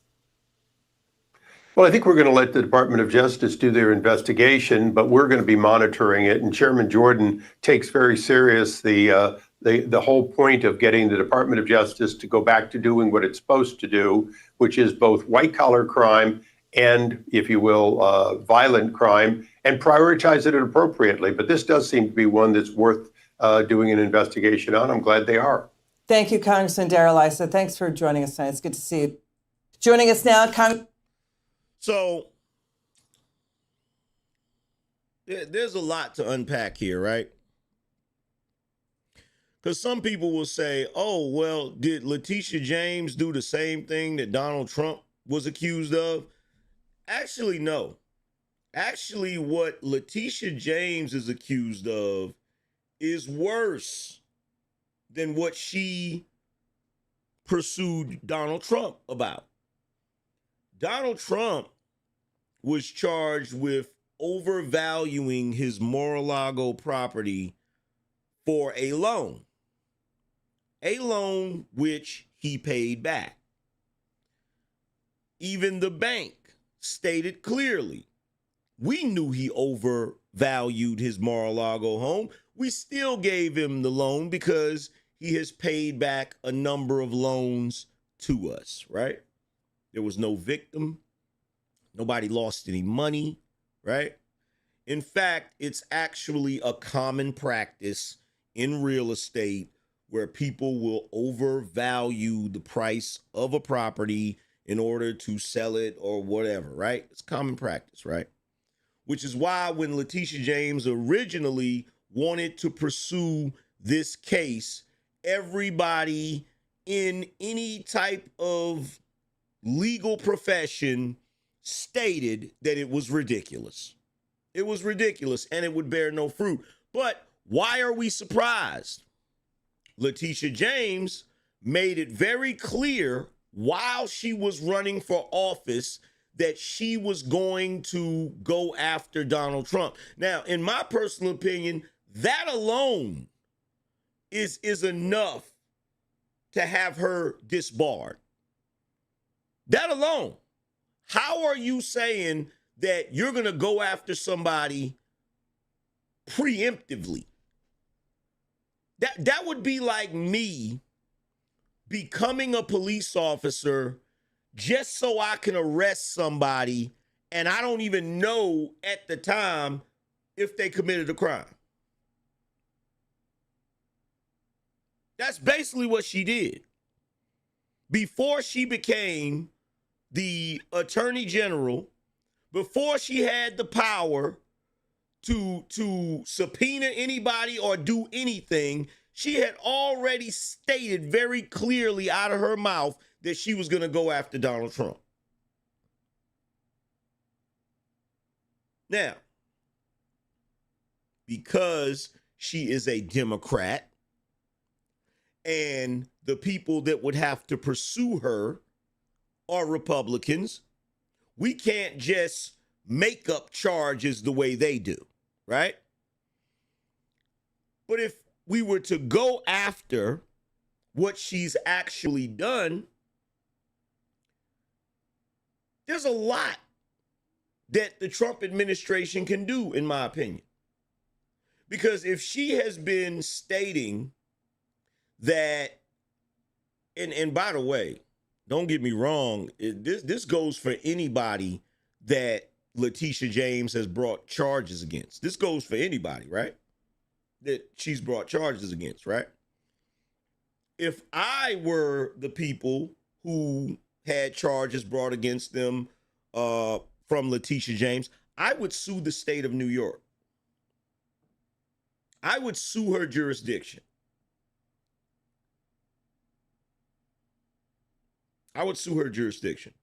Well, I think we're going to let the Department of Justice do their investigation, but we're going to be monitoring it. And Chairman Jordan takes very serious the whole point of getting the Department of Justice to go back to doing what it's supposed to do, which is both white-collar crime and, if you will, violent crime, and prioritize it appropriately. But this does seem to be one that's worth doing an investigation on. I'm glad they are. Thank you, Congressman Darrell Issa. Thanks for joining us tonight. It's good to see you. Joining us now, So there's a lot to unpack here, right? Because some people will say, oh, well, did Letitia James do the same thing that Donald Trump was accused of? Actually, no. Actually, what Letitia James is accused of is worse than what she pursued Donald Trump about. Donald Trump was charged with overvaluing his Mar-a-Lago property for a loan which he paid back. Even the bank stated clearly, we knew he overvalued his Mar-a-Lago home. We still gave him the loan because he has paid back a number of loans to us, right? There was no victim. Nobody lost any money, right? In fact, it's actually a common practice in real estate where people will overvalue the price of a property in order to sell it or whatever, right? It's common practice, right? Which is why when Letitia James originally wanted to pursue this case, everybody in any type of legal profession stated that it was ridiculous. It was ridiculous and it would bear no fruit. But why are we surprised? Letitia James made it very clear while she was running for office that she was going to go after Donald Trump. Now, in my personal opinion, that alone is enough to have her disbarred. That alone. How are you saying that you're going to go after somebody preemptively? That would be like me becoming a police officer just so I can arrest somebody and I don't even know at the time if they committed a crime. That's basically what she did. Before she became the attorney general, before she had the power to subpoena anybody or do anything, she had already stated very clearly out of her mouth that she was going to go after Donald Trump. Now, because she is a Democrat and the people that would have to pursue her are Republicans. We can't just make up charges the way they do, right? But if we were to go after what she's actually done, there's a lot that the Trump administration can do, in my opinion. Because if she has been stating that, and by the way, don't get me wrong, this goes for anybody that Letitia James has brought charges against. This goes for anybody, right? That she's brought charges against, right? If I were the people who had charges brought against them from Letitia James, I would sue the state of New York. I would sue her jurisdiction. I would sue her jurisdiction.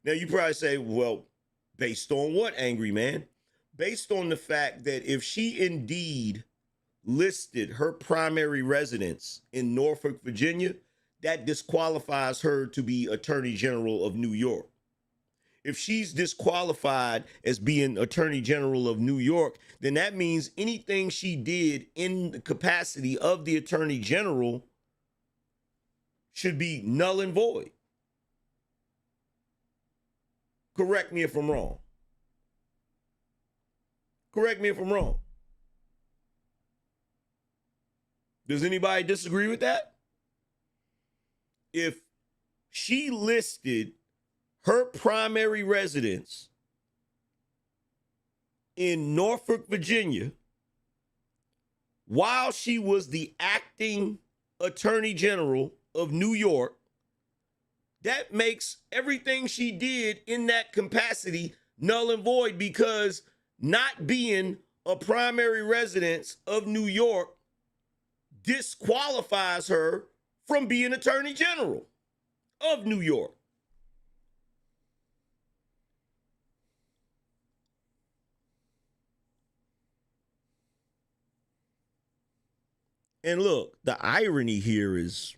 Now, you probably say, well, based on what, Angryman? Based on the fact that if she indeed listed her primary residence in Norfolk, Virginia, that disqualifies her to be Attorney General of New York. If she's disqualified as being Attorney General of New York, then that means anything she did in the capacity of the Attorney General should be null and void. Correct me if I'm wrong. Correct me if I'm wrong. Does anybody disagree with that? If she listed her primary residence in Norfolk, Virginia, while she was the acting Attorney General of New York, that makes everything she did in that capacity null and void, because not being a primary residence of New York disqualifies her from being Attorney General of New York. And look, the irony here is,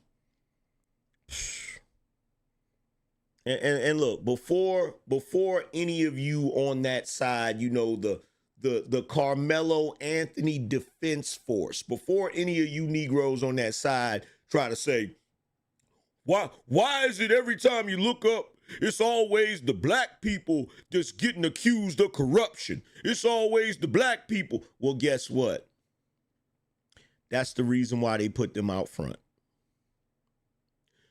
and look, before any of you on that side, you know, the Carmelo Anthony Defense Force, before any of you Negroes on that side try to say, why is it every time you look up, it's always the black people that's getting accused of corruption? It's always the black people. Well, guess what? That's the reason why they put them out front.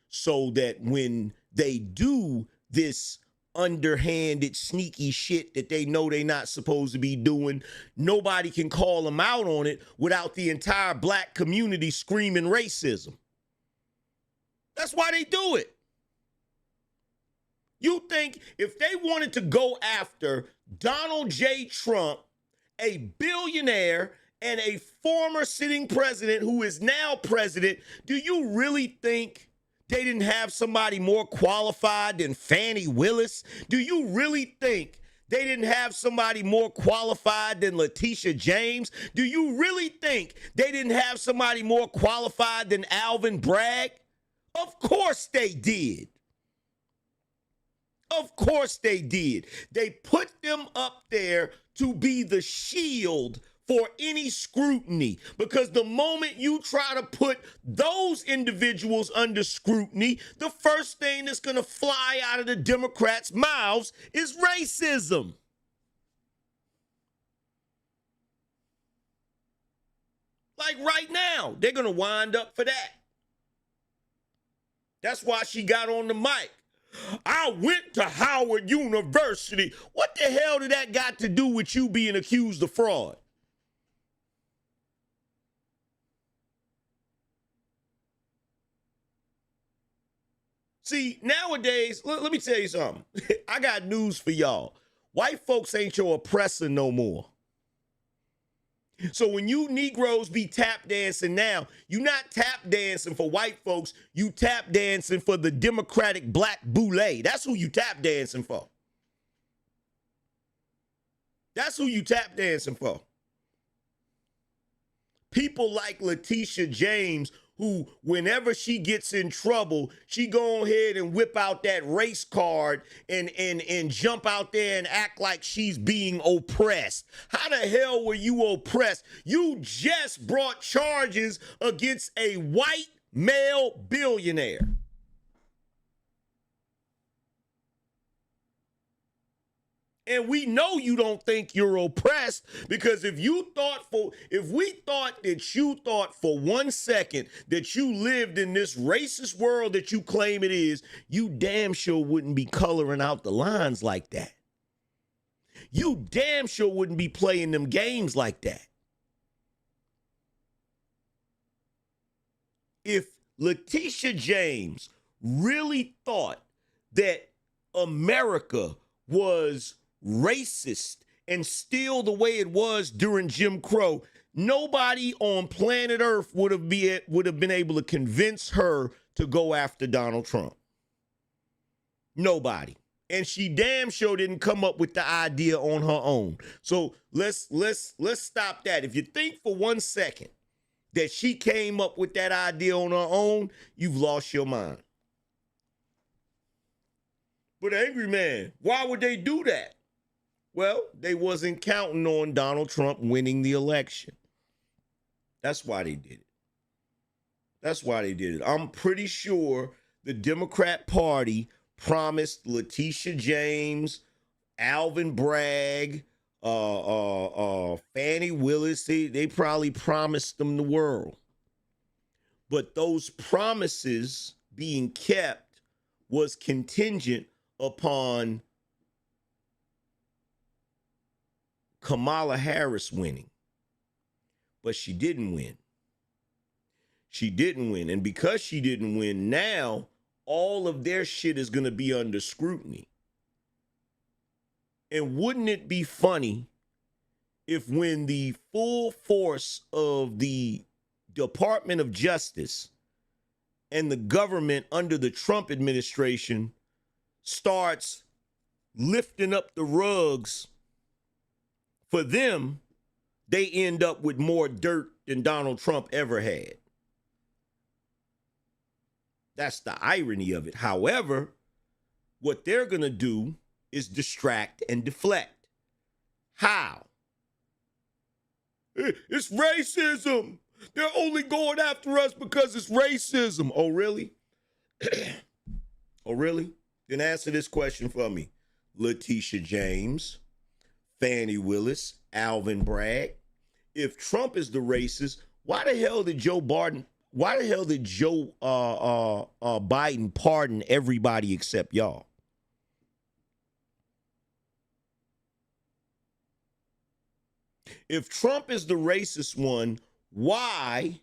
So that when they do this underhanded, sneaky shit that they know they're not supposed to be doing, nobody can call them out on it without the entire black community screaming racism. That's why they do it. You think if they wanted to go after Donald J. Trump, a billionaire and a former sitting president who is now president, do you really think they didn't have somebody more qualified than Fannie Willis? Do you really think they didn't have somebody more qualified than Letitia James? Do you really think they didn't have somebody more qualified than Alvin Bragg? Of course they did. Of course they did. They put them up there to be the shield for any scrutiny, because the moment you try to put those individuals under scrutiny, the first thing that's going to fly out of the Democrats' mouths is racism. Like right now, they're going to wind up for that. That's why she got on the mic. I went to Howard University. What the hell did that got to do with you being accused of fraud? See, nowadays, let me tell you something. I got news for y'all. White folks ain't your oppressor no more. So when you Negroes be tap dancing now, you not tap dancing for white folks, you tap dancing for the Democratic black boule. That's who you tap dancing for. That's who you tap dancing for. People like Letitia James who, whenever she gets in trouble, she go ahead and whip out that race card and jump out there and act like she's being oppressed. How the hell were you oppressed? You just brought charges against a white male billionaire. And we know you don't think you're oppressed, because if we thought that you thought for 1 second that you lived in this racist world that you claim it is, you damn sure wouldn't be coloring out the lines like that. You damn sure wouldn't be playing them games like that. If Letitia James really thought that America was racist and still the way it was during Jim Crow, nobody on planet Earth would have been able to convince her to go after Donald Trump. Nobody. And she damn sure didn't come up with the idea on her own. So let's stop that. If you think for 1 second that she came up with that idea on her own, you've lost your mind. But Angryman, why would they do that? Well, they wasn't counting on Donald Trump winning the election. That's why they did it. That's why they did it. I'm pretty sure the Democrat Party promised Letitia James, Alvin Bragg, Fannie Willis, they probably promised them the world. But those promises being kept was contingent upon Kamala Harris winning. But she didn't win. She didn't win. And because she didn't win, now all of their shit is going to be under scrutiny. And wouldn't it be funny if, when the full force of the Department of Justice and the government under the Trump administration starts lifting up the rugs for them, they end up with more dirt than Donald Trump ever had? That's the irony of it. However, what they're going to do is distract and deflect. How? It's racism. They're only going after us because it's racism. Oh, really? Oh, really? Then answer this question for me. Letitia James, Fannie Willis, Alvin Bragg. If Trump is the racist, why the hell did Joe Biden pardon everybody except y'all? If Trump is the racist one, why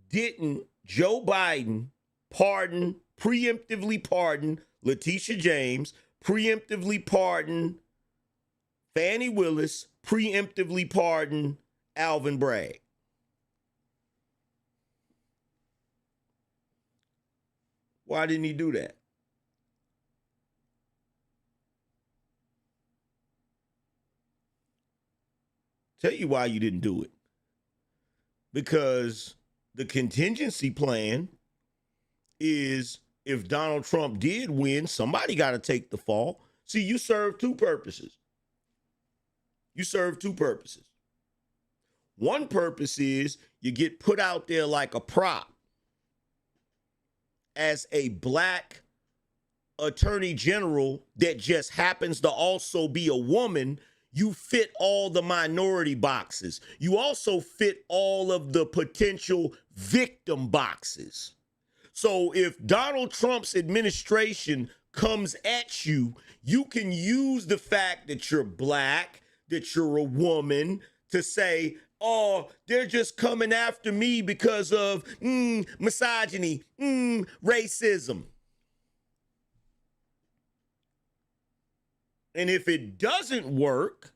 didn't Joe Biden preemptively pardon Letitia James, preemptively pardon Fannie Willis, preemptively pardon Alvin Bragg? Why didn't he do that? Tell you why you didn't do it. Because the contingency plan is, if Donald Trump did win, somebody got to take the fall. See, you serve two purposes. One purpose is you get put out there like a prop as a black attorney general that just happens to also be a woman. You fit all the minority boxes. You also fit all of the potential victim boxes. So if Donald Trump's administration comes at you, you can use the fact that you're black, that you're a woman, to say, oh, they're just coming after me because of misogyny, racism. And if it doesn't work,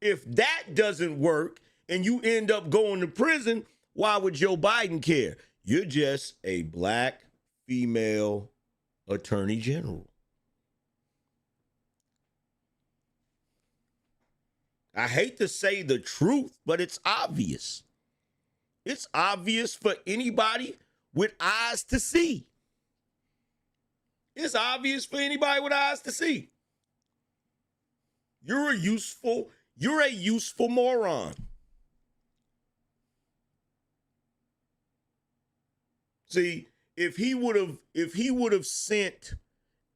if that doesn't work and you end up going to prison, why would Joe Biden care? You're just a black female attorney general. I hate to say the truth, but it's obvious. It's obvious for anybody with eyes to see. It's obvious for anybody with eyes to see. You're a useful moron. See, if he would have sent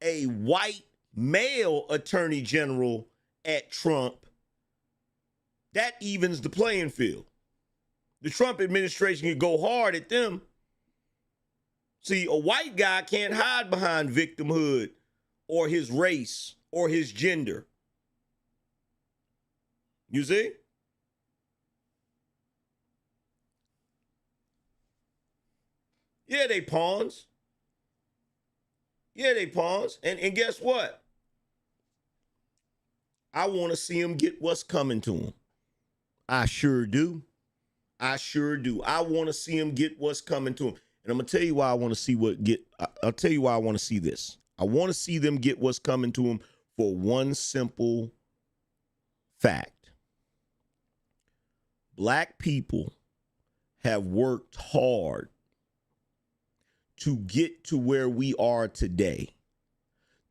a white male attorney general at Trump, that evens the playing field. The Trump administration can go hard at them. See, a white guy can't hide behind victimhood or his race or his gender. You see? Yeah, they pawns. Yeah, they pawns. And guess what? I want to see them get what's coming to them. I sure do. I sure do. I want to see them get what's coming to them. And I'm going to tell you why I want to see I'll tell you why I want to see this. I want to see them get what's coming to them for one simple fact. Black people have worked hard to get to where we are today,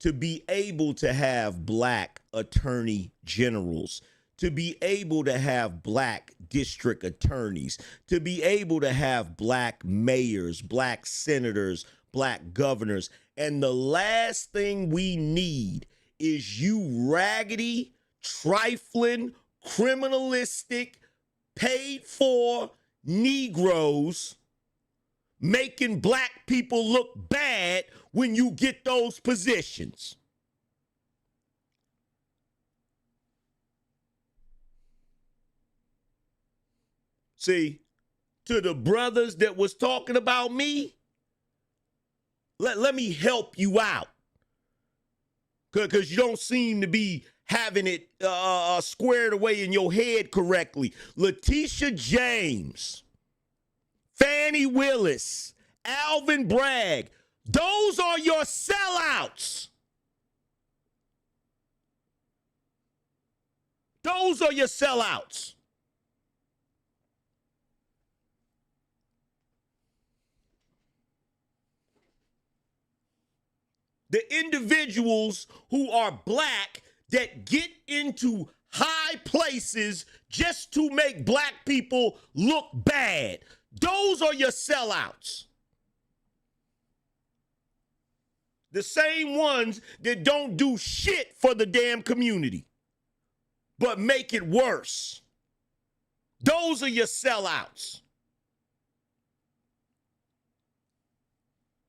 to be able to have black attorney generals, to be able to have black district attorneys, to be able to have black mayors, black senators, black governors. And the last thing we need is you raggedy, trifling, criminalistic, paid for Negroes making black people look bad when you get those positions. See, to the brothers that was talking about me, let me help you out. Because you don't seem to be having it squared away in your head correctly. Letitia James, Fannie Willis, Alvin Bragg, those are your sellouts. Those are your sellouts. The individuals who are black that get into high places just to make black people look bad. Those are your sellouts. The same ones that don't do shit for the damn community, but make it worse. Those are your sellouts.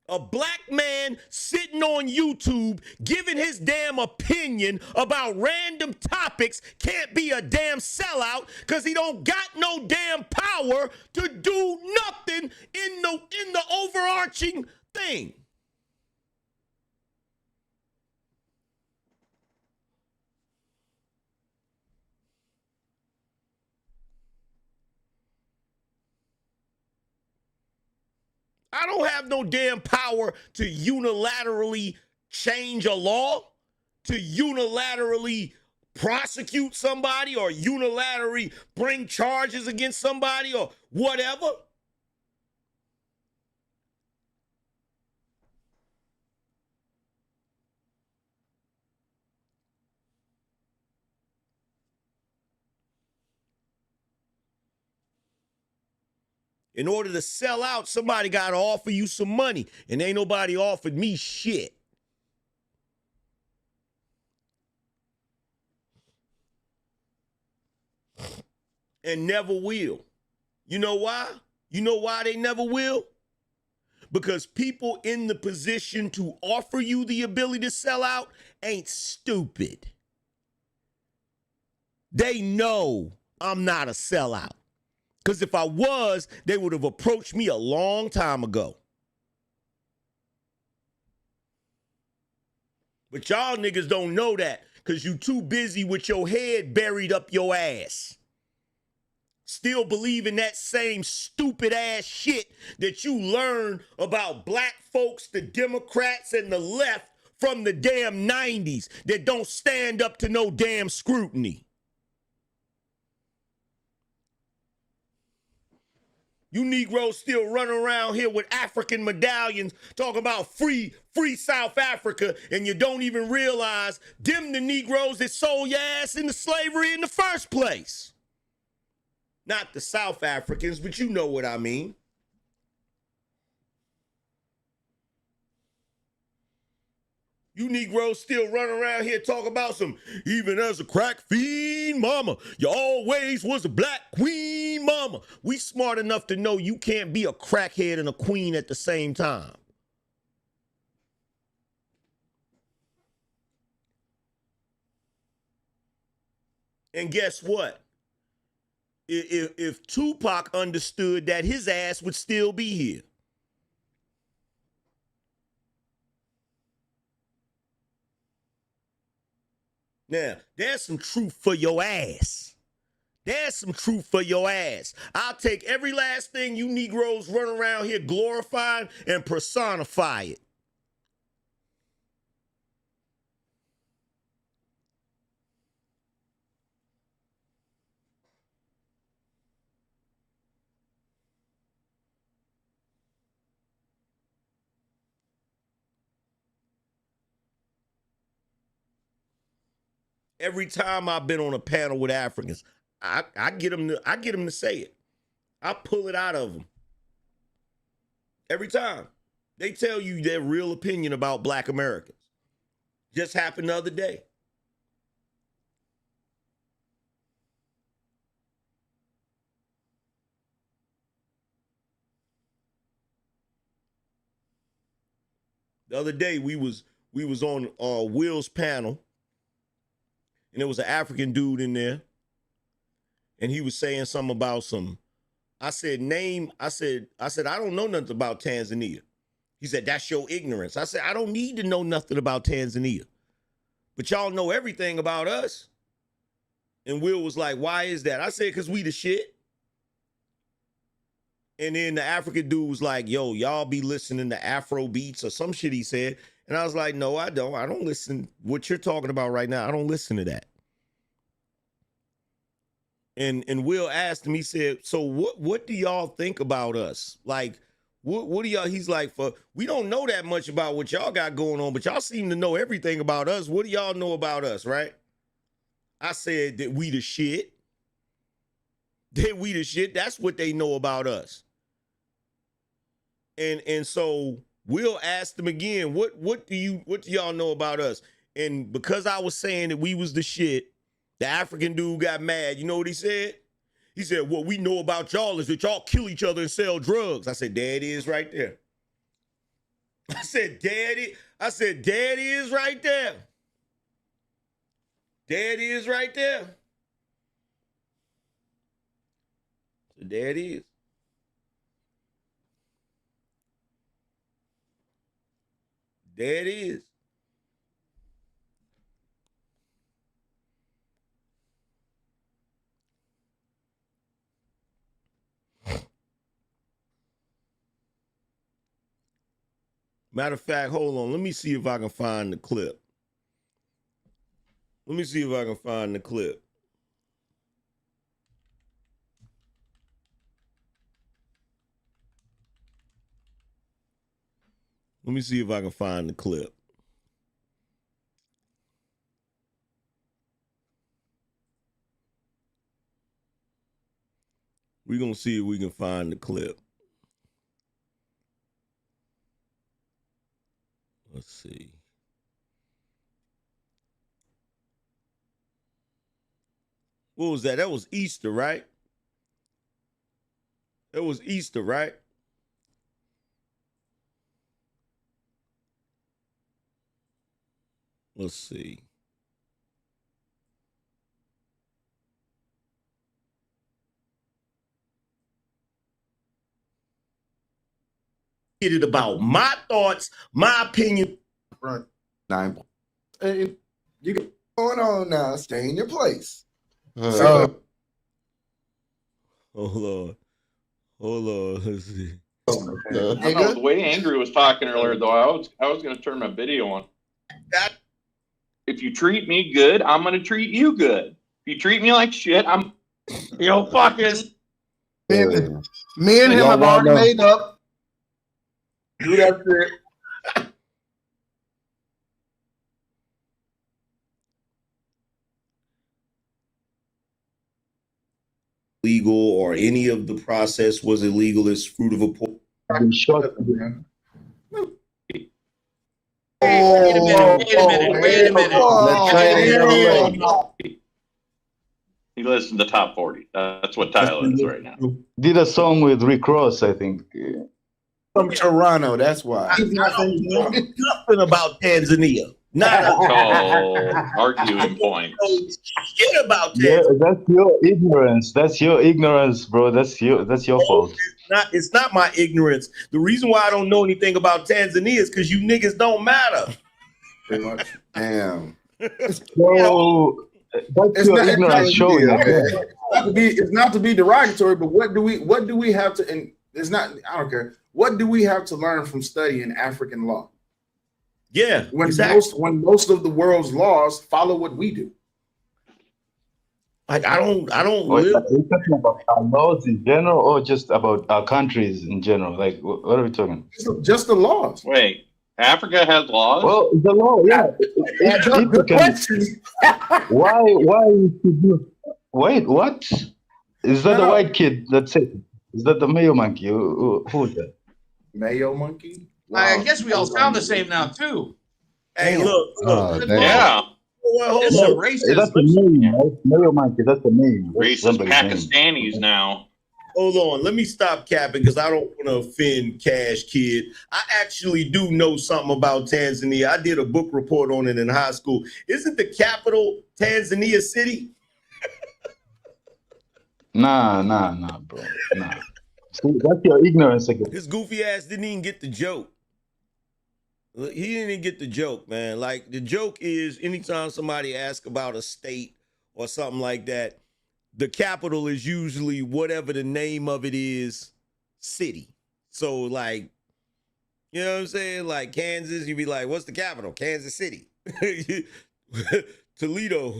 A black man sitting on YouTube giving his damn opinion about random topics can't be a damn sellout because he don't got no damn power to do nothing in the overarching thing. I don't have no damn power to unilaterally change a law, to unilaterally prosecute somebody or unilaterally bring charges against somebody or whatever. In order to sell out, somebody got to offer you some money, and ain't nobody offered me shit. And never will. You know why? You know why they never will? Because people in the position to offer you the ability to sell out ain't stupid. They know I'm not a sellout. Because if I was, they would have approached me a long time ago. But y'all niggas don't know that because you too busy with your head buried up your ass. Still believing that same stupid ass shit that you learned about black folks, the Democrats, and the left from the damn 90s that don't stand up to no damn scrutiny. You Negroes still running around here with African medallions talking about free South Africa, and you don't even realize them the Negroes that sold your ass into slavery in the first place. Not the South Africans, but you know what I mean. You Negroes still running around here talking about some, even as a crack fiend mama, you always was a black queen mama. We smart enough to know you can't be a crackhead and a queen at the same time. And guess what? If Tupac understood that, his ass would still be here. Now, there's some truth for your ass. There's some truth for your ass. I'll take every last thing you Negroes run around here glorifying and personify it. Every time I've been on a panel with Africans, I get them to say it. I pull it out of them. Every time. They tell you their real opinion about black Americans. Just happened the other day. The other day we was on Will's panel, and there was an African dude in there, and he was saying something about some. I said, I don't know nothing about Tanzania. He said, that's your ignorance. I said, I don't need to know nothing about Tanzania. But y'all know everything about us. And Will was like, why is that? I said, because we the shit. And then the African dude was like, yo, y'all be listening to Afro beats or some shit he said. And I was like, no, I don't. I don't listen. What you're talking about right now, I don't listen to that. And Will asked him, he said, so what do y'all think about us? Like, what do y'all, he's like, we don't know that much about what y'all got going on, but y'all seem to know everything about us. What do y'all know about us, right? I said that we the shit. That we the shit. That's what they know about us. And so Will asked him again, what do y'all know about us? And because I was saying that we was the shit, the African dude got mad. You know what he said? He said, what we know about y'all is that y'all kill each other and sell drugs. I said, there it is right there. I said, there it is right there. There it is right there. So there it is. There it is. Matter of fact, hold on. Let me see if I can find the clip. Let me see if I can find the clip. Let me see if I can find the clip. We're going to see if we can find the clip. Let's see. What was that? That was Easter, right? That was Easter, right? Let's see. It about my thoughts, my opinion. Front 9 points. And you get going on now. Stay in your place. Hold on. Let's see. I don't know, the way Angry was talking earlier, though, I was going to turn my video on. If you treat me good, I'm going to treat you good. If you treat me like shit, I'm, fucking. Me and him Y'all have wanna already know? made up. Do that shit. Legal or any of the process was illegal as fruit of a poor. Been shot. Wait a minute. Let's try it another way. He listens to top 40. That's what Tyler is right now. Did a song with Rick Ross, I think. From Toronto, that's why. He's not from nothing about Tanzania. Not a So arguing points. shit about Yeah, Tanzania. that's your ignorance. That's your ignorance, bro. That's your fault. It's not my ignorance. The reason why I don't know anything about Tanzania is because you niggas don't matter. Pretty much. Damn. So that's your ignorance showing again. It's not to be derogatory, but what do we have to? And it's not. I don't care. What do we have to learn from studying African law? Yeah, when exactly. most of the world's laws follow what we do. Like I don't Wait, live. are we talking about our laws in general or just about our countries in general? Like, what are we talking? Just the laws. Wait, Africa has laws? Well, the law, yeah. Good question. Why should you wait, what? Is that the white kid that's it? Is that the Mayo monkey? Who is that? Mayo monkey? I guess we all sound the same now too. Hey, look. Yeah. Well, This is hold on. racist. That's the name, right? Mayo monkey, that's the name. That's Racist somebody's name. Pakistanis now. Hold on. Let me stop capping because I don't want to offend Cash Kid. I actually do know something about Tanzania. I did a book report on it in high school. Isn't the capital Tanzania City? Nah, bro. Nah. See, that's your ignorance again. His goofy ass didn't even get the joke. He didn't even get the joke, man. Like, the joke is anytime somebody asks about a state or something like that, the capital is usually whatever the name of it is, city. So, like, you know what I'm saying? Like, Kansas, you'd be like, what's the capital? Kansas City. Toledo.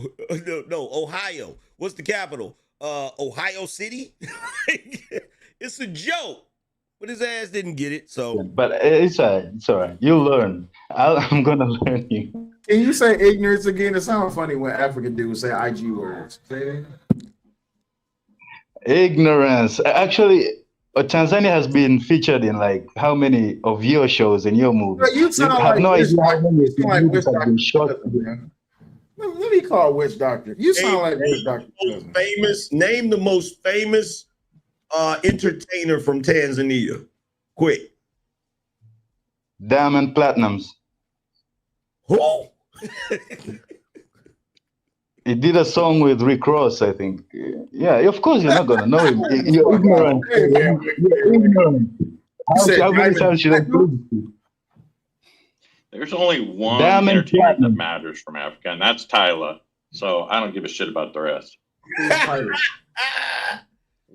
No, Ohio. What's the capital? Ohio City? It's a joke. But his ass didn't get it, so. But it's all right. It's all right. You'll learn. I'm going to learn you. Can you say ignorance again? It sounds funny when African dudes say IG words. Say it. Ignorance. Actually, Tanzania has been featured in like how many of your shows and your movies? But you sound have like no idea how many you sound like movies Witch have been shot. Doctor. Let me call Witch Doctor. You sound like Witch Doctor. Name the most famous entertainer from Tanzania. Quick. Diamond Platinums. Who? He did a song with Rick Ross, I think. Yeah, of course you're not gonna know him. You're ignorant. You're ignorant. How many times should I prove it to you? There's only one Diamond entertainer that Platinum. matters from Africa, and that's Tyler. So I don't give a shit about the rest. That's white America.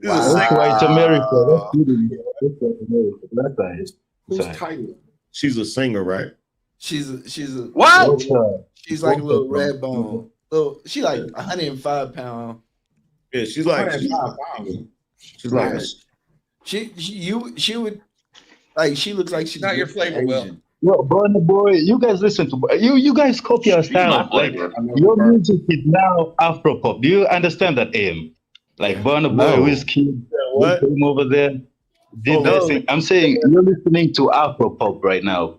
That's good. That's white America. That's right. Who's Tyler? She's a singer, right? She's a What? she's like a little red bone. Little, she like 105 pounds. Yeah, she's like she's like she would like she looks like she's Not your flavor, Will. Yo, Burna Boy, you guys listen to you guys copy our style. Like, your music is now Afro pop. Do you understand that aim? Like Burna Boy, Whiskey, what? came over there, did that thing. I'm saying you're listening to Afro pop right now.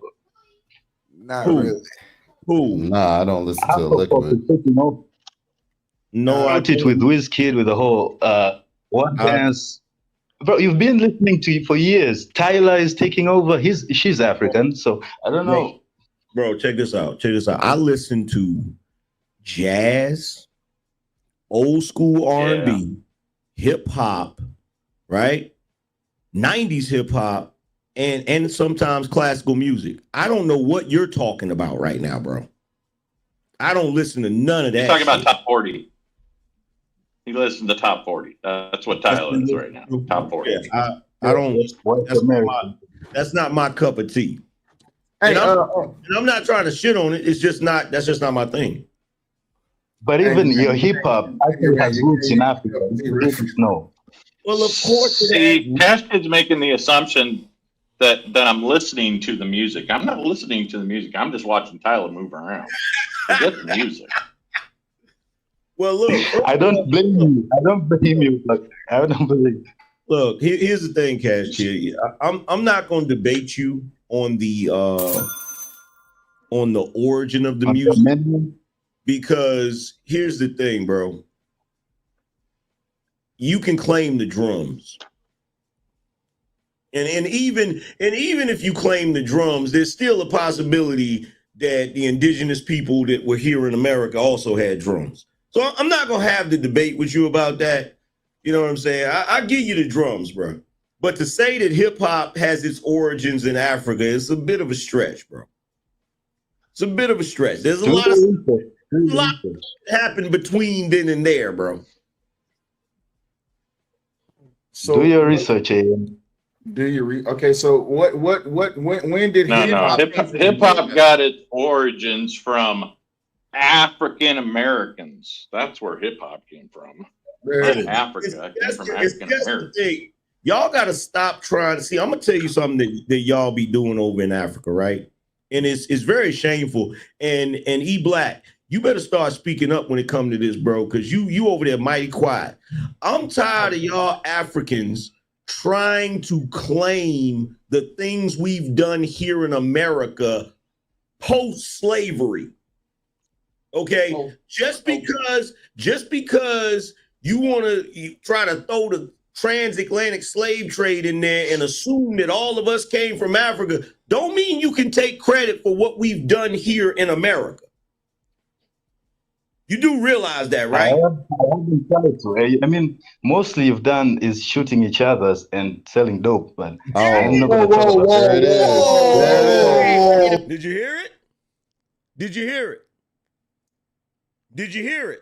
Not really. Who? Nah, I don't listen to Afro pop is Liquid. taking off. No, I it with Whiskey with the whole one dance. Bro, you've been listening to it for years. Tyler is taking over. She's African, so I don't know. Bro, check this out. Check this out. I listen to jazz, old school R&B, hip hop, right? 90s hip hop, and sometimes classical music. I don't know what you're talking about right now, bro. I don't listen to none of that. He's talking shit. about top 40. He listens to top 40. That's what Tyler is right now. Top 40. Yeah, I don't. That's not my cup of tea. Hey, and I'm not trying to shit on it. It's just not. That's just not my thing. But even your hip hop actually has roots in Africa. No. Well, of course it See, Cash Kid's making the assumption that I'm listening to the music. I'm not listening to the music. I'm just watching Tyler move around. Forget the music. Well, look. I don't blame you. I don't blame you. But I don't blame. Look, here's the thing, Cash Kid. I'm not going to debate you on the origin of the music, because here's the thing, bro. You can claim the drums, and even if you claim the drums, there's still a possibility that the indigenous people that were here in America also had drums. So I'm not gonna have the debate with you about that. You know what I'm saying? I give you the drums, bro. But to say that hip hop has its origins in Africa is a bit of a stretch, bro. It's a bit of a stretch. There's a lot that happened between then and there, bro. So do your research, Ian. Do you okay? So when did hip hop got its origins from African Americans? That's where hip hop came from. Not Africa. It came from African Americans. Y'all got to stop trying to see. I'm gonna tell you something that y'all be doing over in Africa, right? And it's very shameful. And E Black, you better start speaking up when it comes to this, bro, because you over there mighty quiet. I'm tired of y'all Africans trying to claim the things we've done here in America post-slavery. Okay, just because you want to try to throw the transatlantic slave trade in there and assume that all of us came from Africa, don't mean you can take credit for what we've done here in America. You do realize that, right? I mean, mostly you've done is shooting each other and selling dope, but I'm not going to talk about that. Did you hear it? Did you hear it? Did you hear it?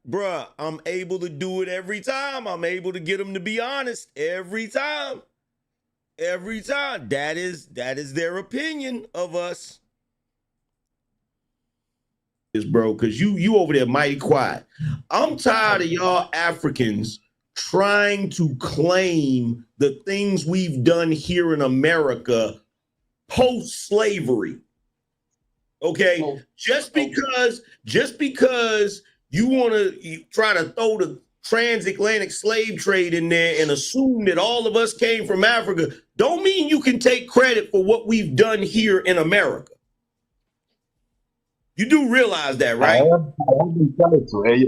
Bruh, I'm able to do it every time. I'm able to get them to be honest every time. Every time. That is their opinion of us. Bro, because you over there mighty quiet. I'm tired of y'all Africans trying to claim the things we've done here in America post-slavery. Okay, just because you want to try to throw the transatlantic slave trade in there and assume that all of us came from Africa, don't mean you can take credit for what we've done here in America. You do realize that, right?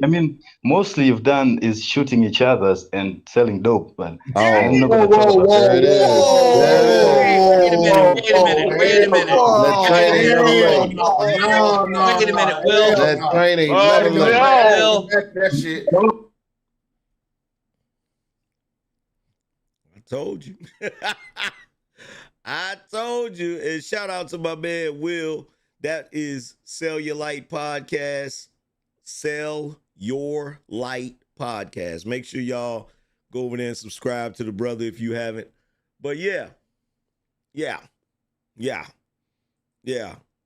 I mean, mostly you've done is shooting each other and selling dope, but I'm not going to talk about that. Wait a minute. That train ain't never late. Wait a minute, Will. That train ain't never late. Will. That shit. I told you. I told you. And shout out to my man Will. That is Sell Your Light Podcast. Sell Your Light Podcast. Make sure y'all go over there and subscribe to the brother if you haven't. But yeah.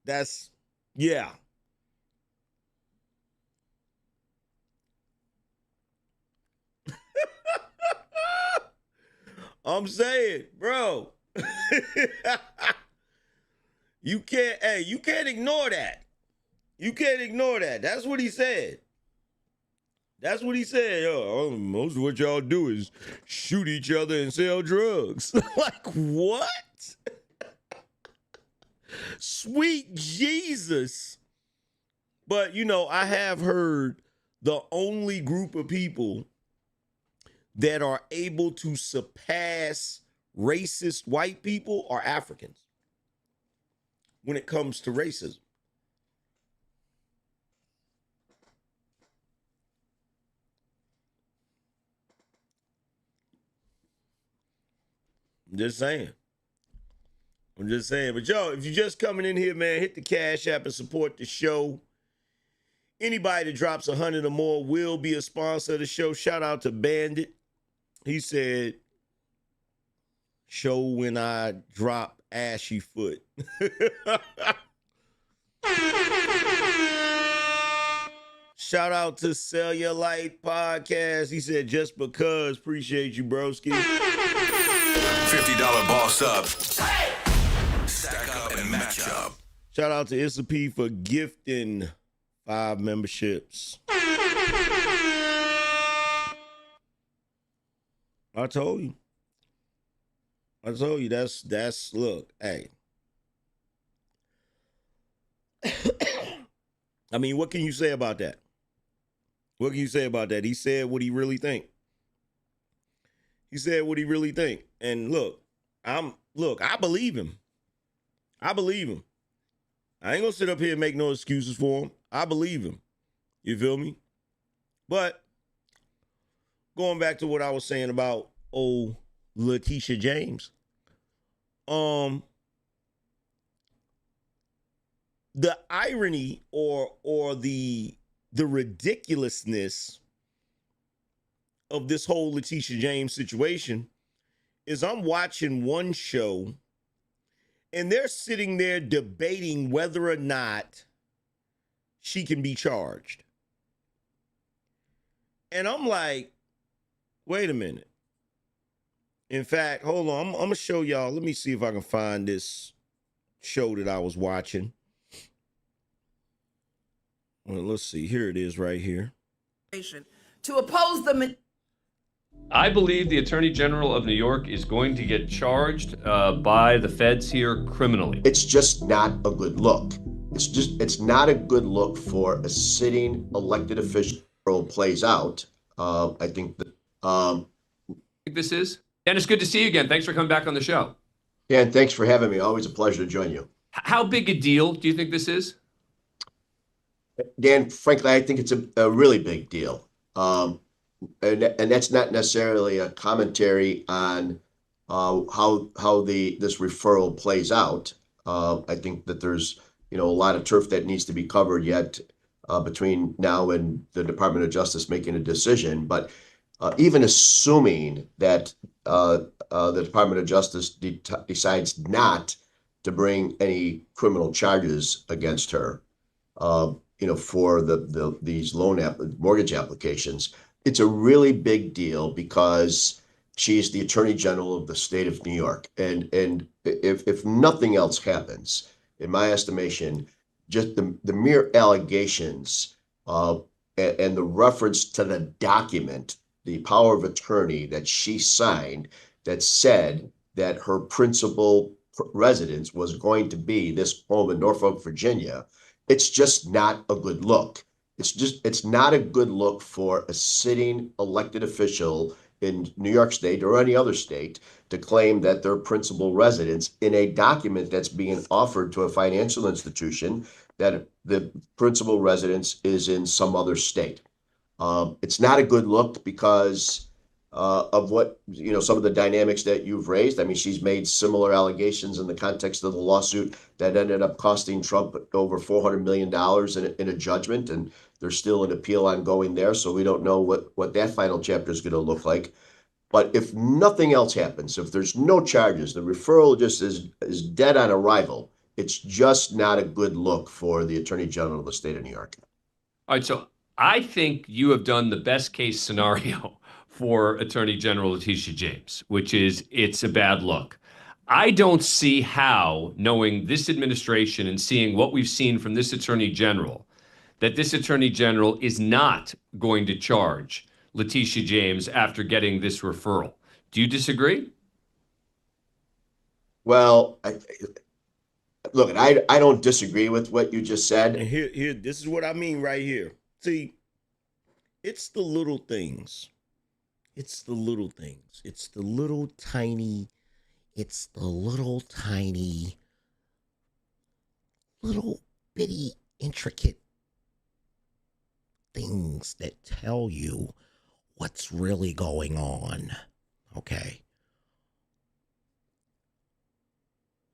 That's, yeah. I'm saying, bro. You can't ignore that. You can't ignore that. That's what he said. That's what he said. Most of what y'all do is shoot each other and sell drugs. Like, what? Sweet Jesus. But, I have heard the only group of people that are able to surpass racist white people are Africans when it comes to racism. I'm just saying. But yo, if you're just coming in here, man, hit the Cash App and support the show. Anybody that drops 100 or more will be a sponsor of the show. Shout out to Bandit. He said, show when I drop ashy foot. Shout out to Cellulite Podcast. He said, just because. Appreciate you, broski. $50 boss up. Stack up and match up. Shout out to Issa P for gifting 5 memberships. I told you. That's look, hey. I mean, what can you say about that? What can you say about that? He said what he really think. He said what he really think. And look, I believe him. I believe him. I ain't gonna sit up here and make no excuses for him. I believe him. You feel me? But going back to what I was saying about old Letitia James, the irony or the ridiculousness of this whole Letitia James situation is I'm watching one show and they're sitting there debating whether or not she can be charged. And I'm like, wait a minute. In fact, hold on. I'm going to show y'all. Let me see if I can find this show that I was watching. Well, let's see. Here it is right here. To oppose the... I believe the Attorney General of New York is going to get charged by the feds here criminally. It's just not a good look. It's not a good look for a sitting elected official plays out. I think that... this is? Dan, it's good to see you again. Thanks for coming back on the show. Dan, thanks for having me. Always a pleasure to join you. How big a deal do you think this is? Dan, frankly, I think it's a really big deal. And that's not necessarily a commentary on how this referral plays out. I think that there's a lot of turf that needs to be covered yet between now and the Department of Justice making a decision. But even assuming that the Department of Justice decides not to bring any criminal charges against her, for these mortgage applications, it's a really big deal because she's the Attorney General of the state of New York. And if nothing else happens, in my estimation, just the mere allegations and the reference to the document, the power of attorney that she signed that said that her principal residence was going to be this home in Norfolk, Virginia, it's just not a good look. It's not a good look for a sitting elected official in New York State or any other state to claim that their principal residence in a document that's being offered to a financial institution that the principal residence is in some other state. It's not a good look because of what, some of the dynamics that you've raised. I mean, she's made similar allegations in the context of the lawsuit that ended up costing Trump over $400 million in a judgment, and there's still an appeal ongoing there. So we don't know what that final chapter is going to look like. But if nothing else happens, if there's no charges, the referral just is dead on arrival, it's just not a good look for the Attorney General of the state of New York. All right, so I think you have done the best case scenario for Attorney General Letitia James, which is it's a bad look. I don't see how, knowing this administration and seeing what we've seen from this Attorney General, that this Attorney General is not going to charge Letitia James after getting this referral. Do you disagree? Well, look, I don't disagree with what you just said. And here, this is what I mean right here. See, it's the little things. It's the little things. It's the little tiny, little bitty, intricate things that tell you what's really going on. Okay.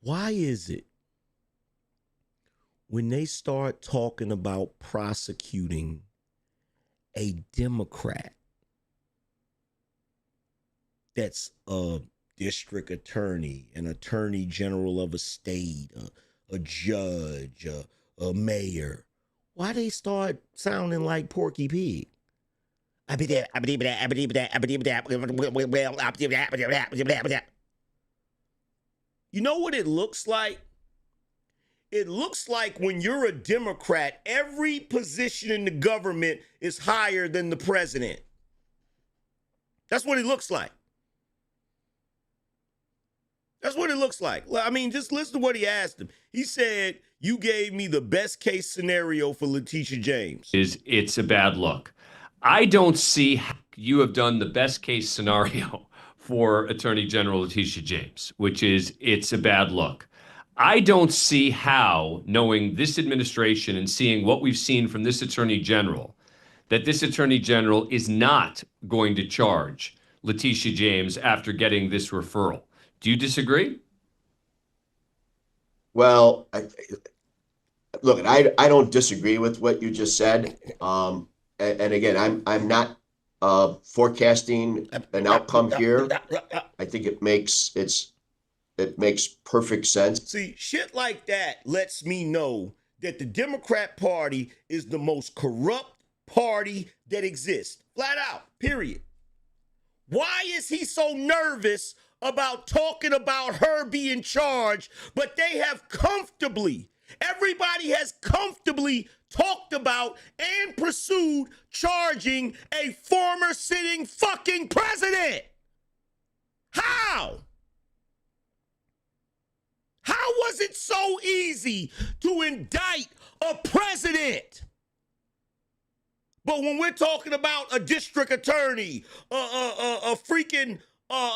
Why is it when they start talking about prosecuting a Democrat that's a district attorney, an attorney general of a state, a judge, a mayor, why they start sounding like Porky Pig? You know what it looks like? It looks like when you're a Democrat, every position in the government is higher than the president. That's what it looks like. That's what it looks like. I mean, just listen to what he asked him. He said, you gave me the best case scenario for Letitia James. It's a bad look. I don't see how you have done the best case scenario for Attorney General Letitia James, which is it's a bad look. I don't see how, knowing this administration and seeing what we've seen from this Attorney General, that this Attorney General is not going to charge Letitia James after getting this referral. Do you disagree? Well, look, I don't disagree with what you just said. And again, I'm not forecasting an outcome here. I think it makes perfect sense. See, shit like that lets me know that the Democrat Party is the most corrupt party that exists. Flat out, period. Why is he so nervous about talking about her being charged, but they have everybody has comfortably talked about and pursued charging a former sitting fucking president? How? How was it so easy to indict a president? But when we're talking about a district attorney, a freaking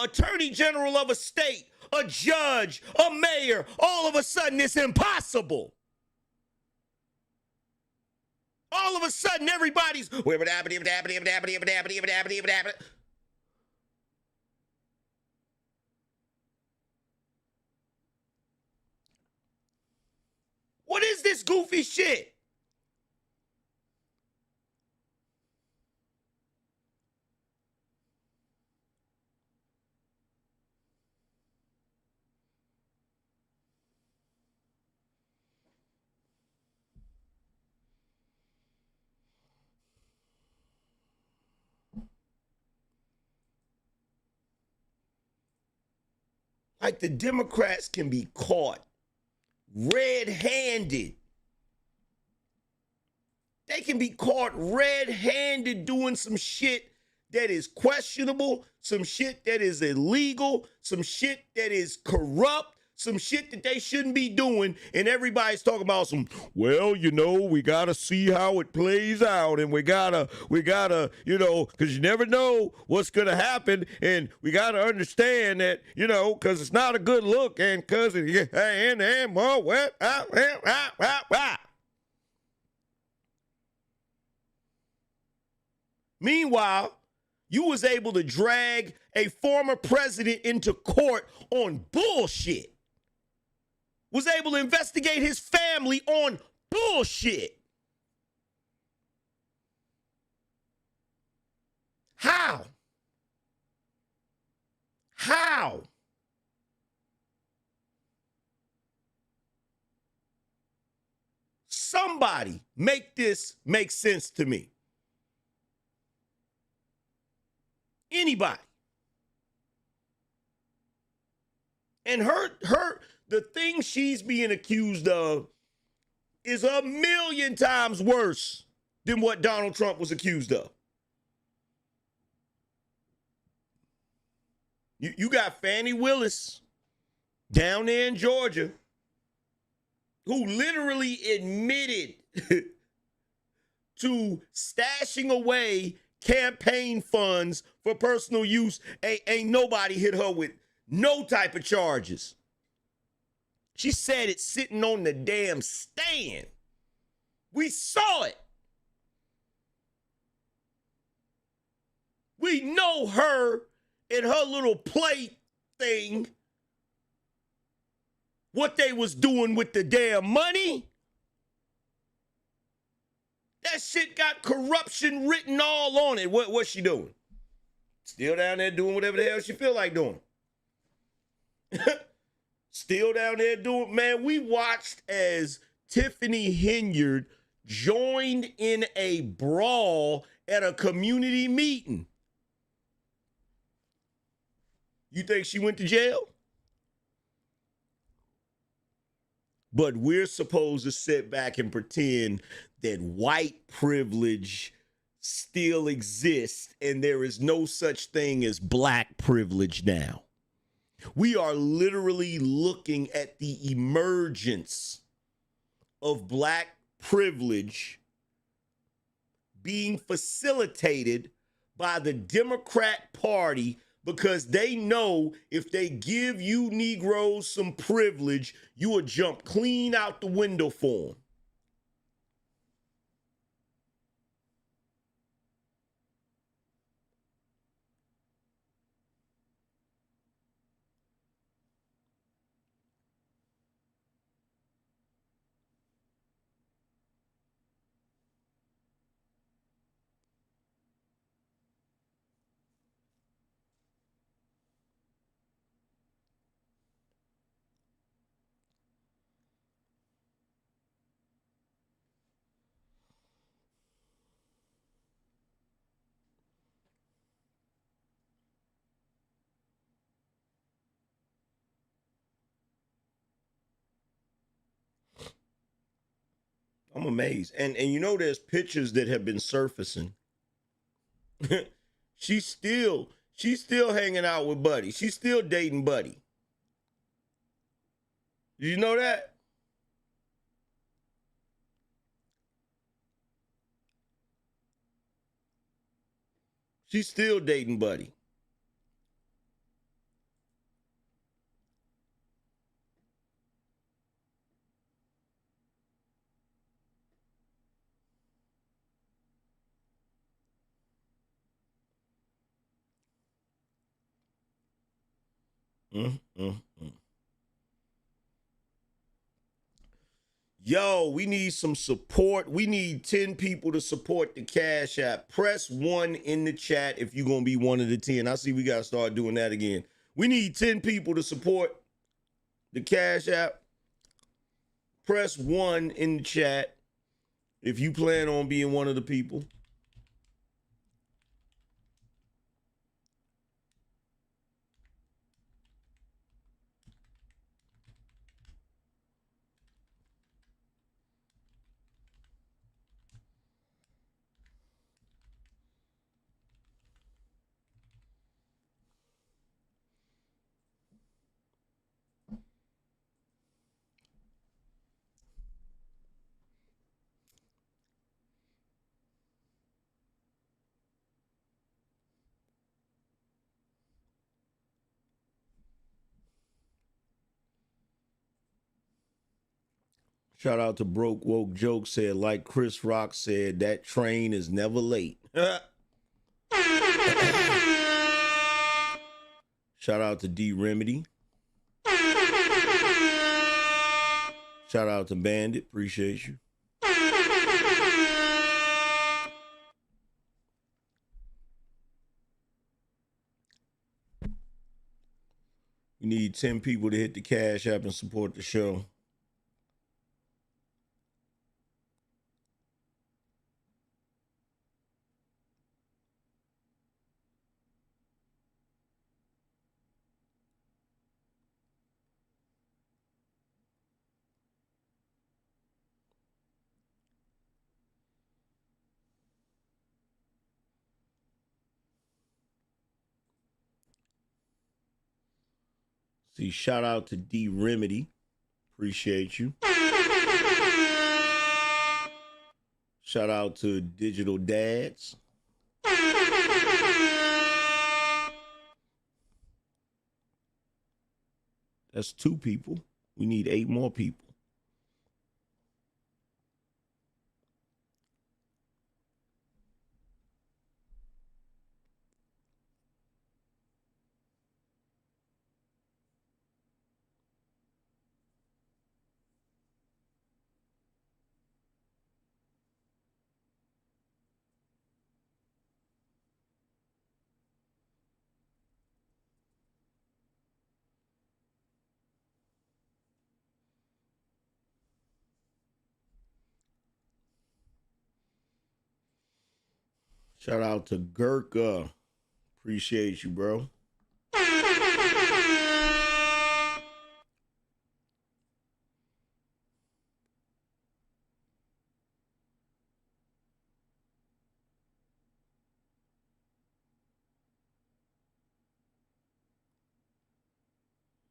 attorney general of a state, a judge, a mayor, all of a sudden it's impossible. All of a sudden everybody's what is this goofy shit? Like the Democrats can be caught red-handed. They can be caught red-handed doing some shit that is questionable, some shit that is illegal, some shit that is corrupt, some shit that they shouldn't be doing, and everybody's talking about some, well, you know, we gotta see how it plays out, and we gotta, you know, because you never know what's gonna happen, and we gotta understand that, you know, because it's not a good look, and because Meanwhile, you was able to drag a former president into court on bullshit. Was able to investigate his family on bullshit. How? How? Somebody make this make sense to me. Anybody. And the thing she's being accused of is 1,000,000 times worse than what Donald Trump was accused of. You got Fannie Willis down there in Georgia who literally admitted to stashing away campaign funds for personal use. Ain't nobody hit her with no type of charges. She said it sitting on the damn stand. We saw it. We know her and her little play thing, what they was doing with the damn money. That shit got corruption written all on it. What's she doing? Still down there doing whatever the hell she feel like doing. Still down there doing, man, we watched as Tiffany Henyard joined in a brawl at a community meeting. You think she went to jail? But we're supposed to sit back and pretend that white privilege still exists and there is no such thing as black privilege now. We are literally looking at the emergence of black privilege being facilitated by the Democrat Party because they know if they give you Negroes some privilege, you will jump clean out the window for them. I'm amazed. And you know there's pictures that have been surfacing. she's still hanging out with Buddy. She's still dating Buddy. Did you know that? She's still dating Buddy. Yo, we need some support. We need 10 people to support the Cash App. Press 1 in the chat if you're going to be one of the 10. I see we got to start doing that again. We need 10 people to support the Cash App. Press 1 in the chat if you plan on being one of the people. Shout out to Broke Woke Joke said, like Chris Rock said, that train is never late. Shout out to D Remedy. Shout out to Bandit. Appreciate you. We need 10 people to hit the Cash App and support the show. See, shout out to D Remedy. Appreciate you. Shout out to Digital Dads. That's 2 people. We need 8 more people. Shout out to Gurkha. Appreciate you, bro.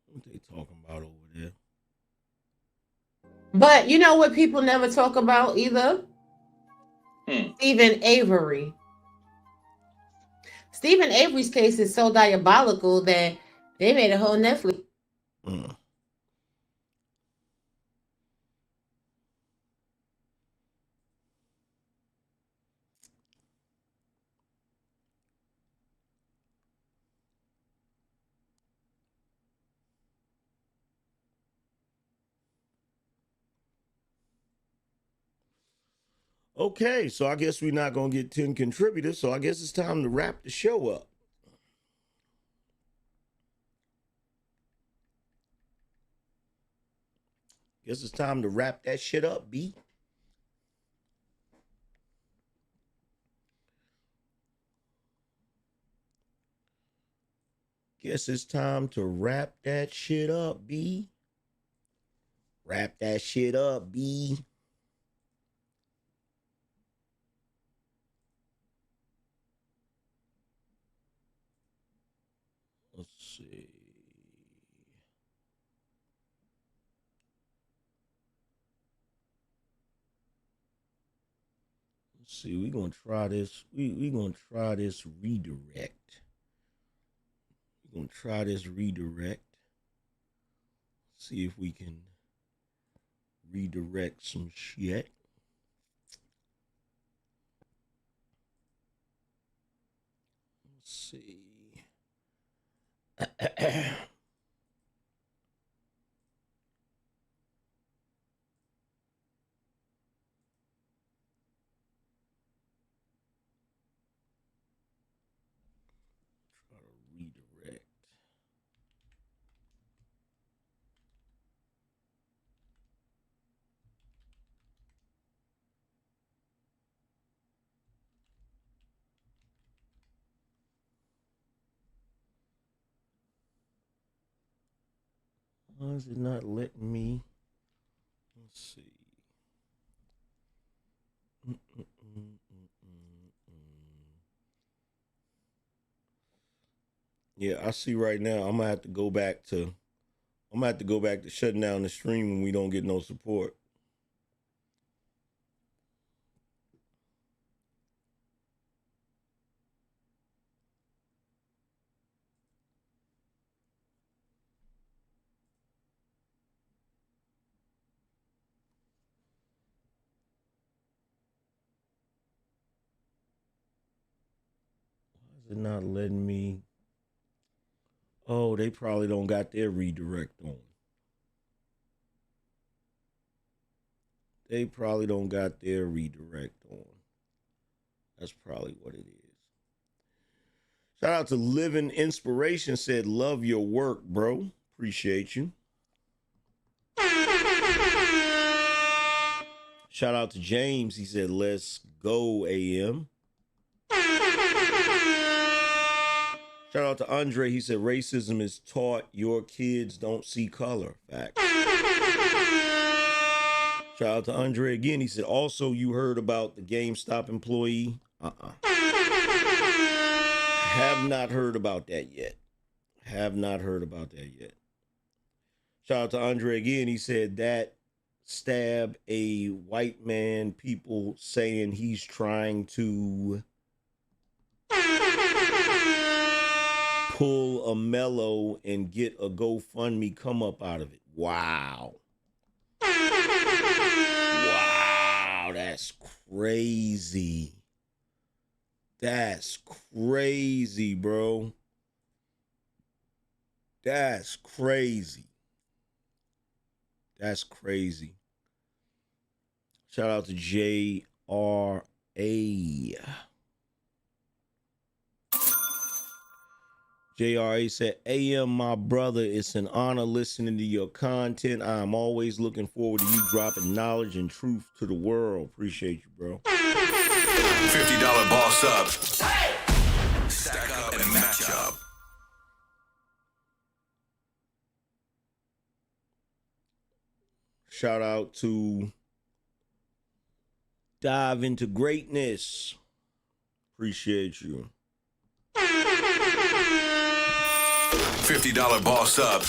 What they talking about over there? But you know what people never talk about either? Stephen Avery. Stephen Avery's case is so diabolical that they made a whole Netflix. Okay, so I guess we're not going to get 10 contributors, so I guess it's time to wrap the show up. Guess it's time to wrap that shit up, B. Guess it's time to wrap that shit up, B. Wrap that shit up, B. Let's see. Let's see. We're gonna try this. We're gonna try this redirect. We're gonna try this redirect. See if we can redirect some shit. Let's see. Why is it not letting me? Let's see. Yeah, I see right now. I'm gonna have to go back to shutting down the stream when we don't get no support. Why is it not letting me? Oh, they probably don't got their redirect on. They probably don't got their redirect on. That's probably what it is. Shout out to Living Inspiration, said, love your work, bro. Appreciate you. Shout out to James. He said, let's go, AM. Shout out to Andre. He said, racism is taught. Your kids don't see color. Facts. Shout out to Andre again. He said, also, you heard about the GameStop employee? Have not heard about that yet. Have not heard about that yet. Shout out to Andre again. He said that stab a white man, people saying he's trying to pull a mellow and get a GoFundMe come up out of it. Wow. Wow, that's crazy. That's crazy, bro. That's crazy. That's crazy. Shout out to JRA. JRA said, AM, my brother, it's an honor listening to your content. I'm always looking forward to you dropping knowledge and truth to the world. Appreciate you, bro. $50 boss up. Stack up and match up. Shout out to Dive Into Greatness. Appreciate you. $50 boss up.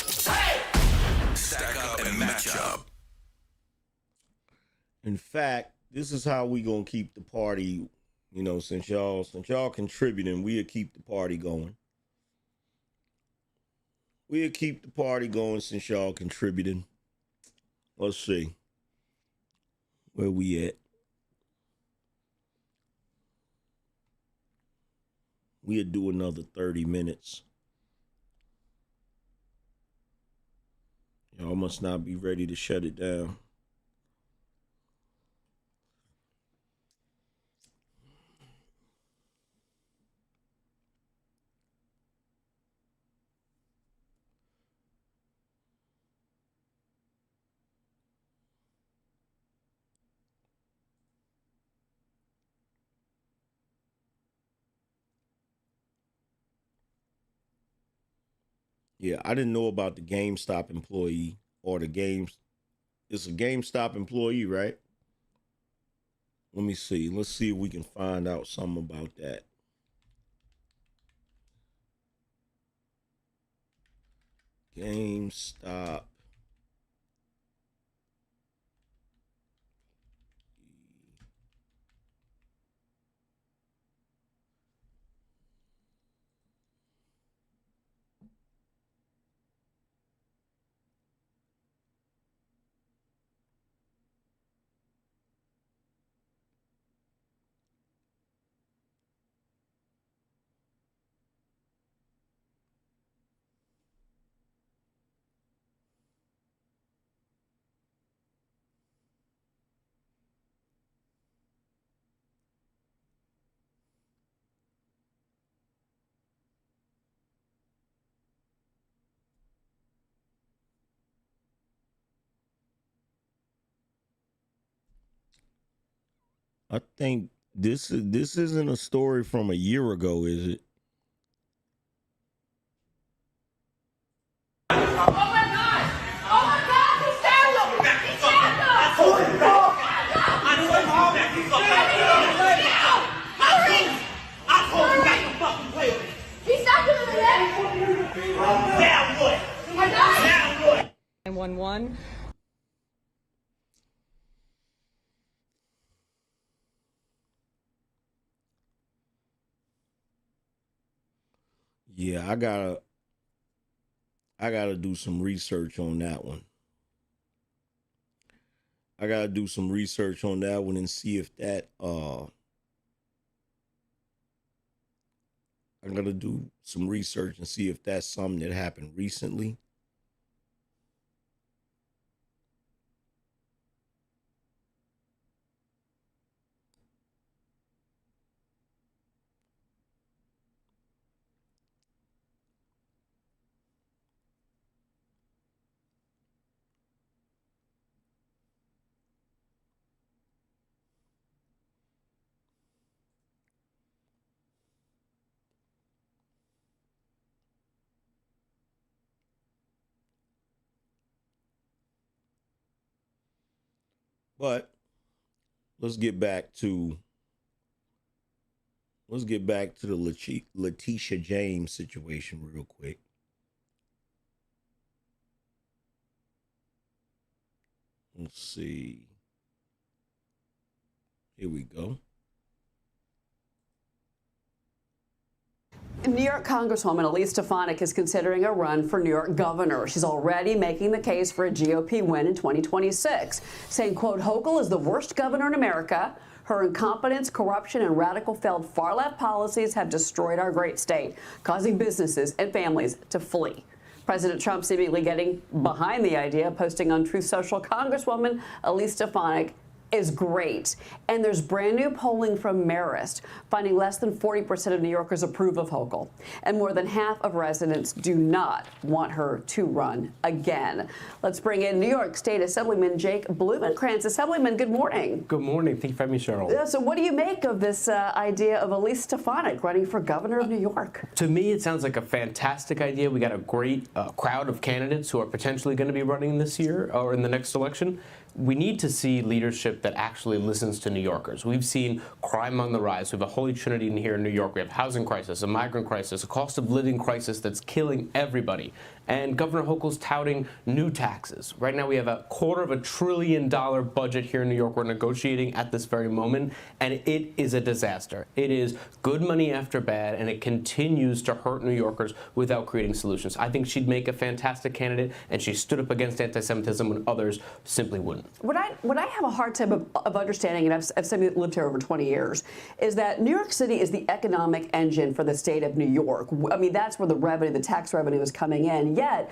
Stack up and match up. In fact, this is how we gonna keep the party. You know, since y'all contributing, we'll keep the party going. We'll keep the party going since y'all contributing. Let's see where we at. We'll do another 30 minutes. Y'all must not be ready to shut it down. Yeah, I didn't know about the GameStop employee or the games. It's a GameStop employee, right? Let me see. Let's see if we can find out something about that. GameStop. I think this isn't a story from a year ago, is it? Oh my God! Oh my God! He stabbed him! He stabbed him! I told him! I told you not to fucking play with me! He stabbed him in the neck! Now what? Now what? 911. Yeah, I gotta do some research on that one. I gotta do some research on that one and see if that I'm gonna do some research and see if that's something that happened recently. But let's get back to the Letitia James situation real quick. Let's see. Here we go. New York Congresswoman Elise Stefanik is considering a run for New York governor. She's already making the case for a GOP win in 2026, saying, quote, Hochul is the worst governor in America. Her incompetence, corruption, and radical failed far-left policies have destroyed our great state, causing businesses and families to flee. President Trump seemingly getting behind the idea, posting on Truth Social, Congresswoman Elise Stefanik is great. And there's brand new polling from Marist finding less than 40% of New Yorkers approve of Hochul. And more than half of residents do not want her to run again. Let's bring in New York State Assemblyman Jake Blumenkrantz. Assemblyman, good morning. Good morning. Thank you for having me, Cheryl. Yeah, so what do you make of this idea of Elise Stefanik running for governor of New York? To me, it sounds like a fantastic idea. We got a great crowd of candidates who are potentially going to be running this year or in the next election. We need to see leadership that actually listens to New Yorkers. We've seen crime on the rise. We have a holy trinity in here in New York. We have housing crisis, a migrant crisis, a cost of living crisis that's killing everybody. And Governor Hochul's touting new taxes. Right now we have a $250 billion budget here in New York we're negotiating at this very moment, and it is a disaster. It is good money after bad, and it continues to hurt New Yorkers without creating solutions. I think she'd make a fantastic candidate, and she stood up against anti-Semitism when others simply wouldn't. What I have a hard time of understanding, and I've lived here over 20 years, is that New York City is the economic engine for the state of New York. I mean, that's where the revenue, the tax revenue is coming in. Yet,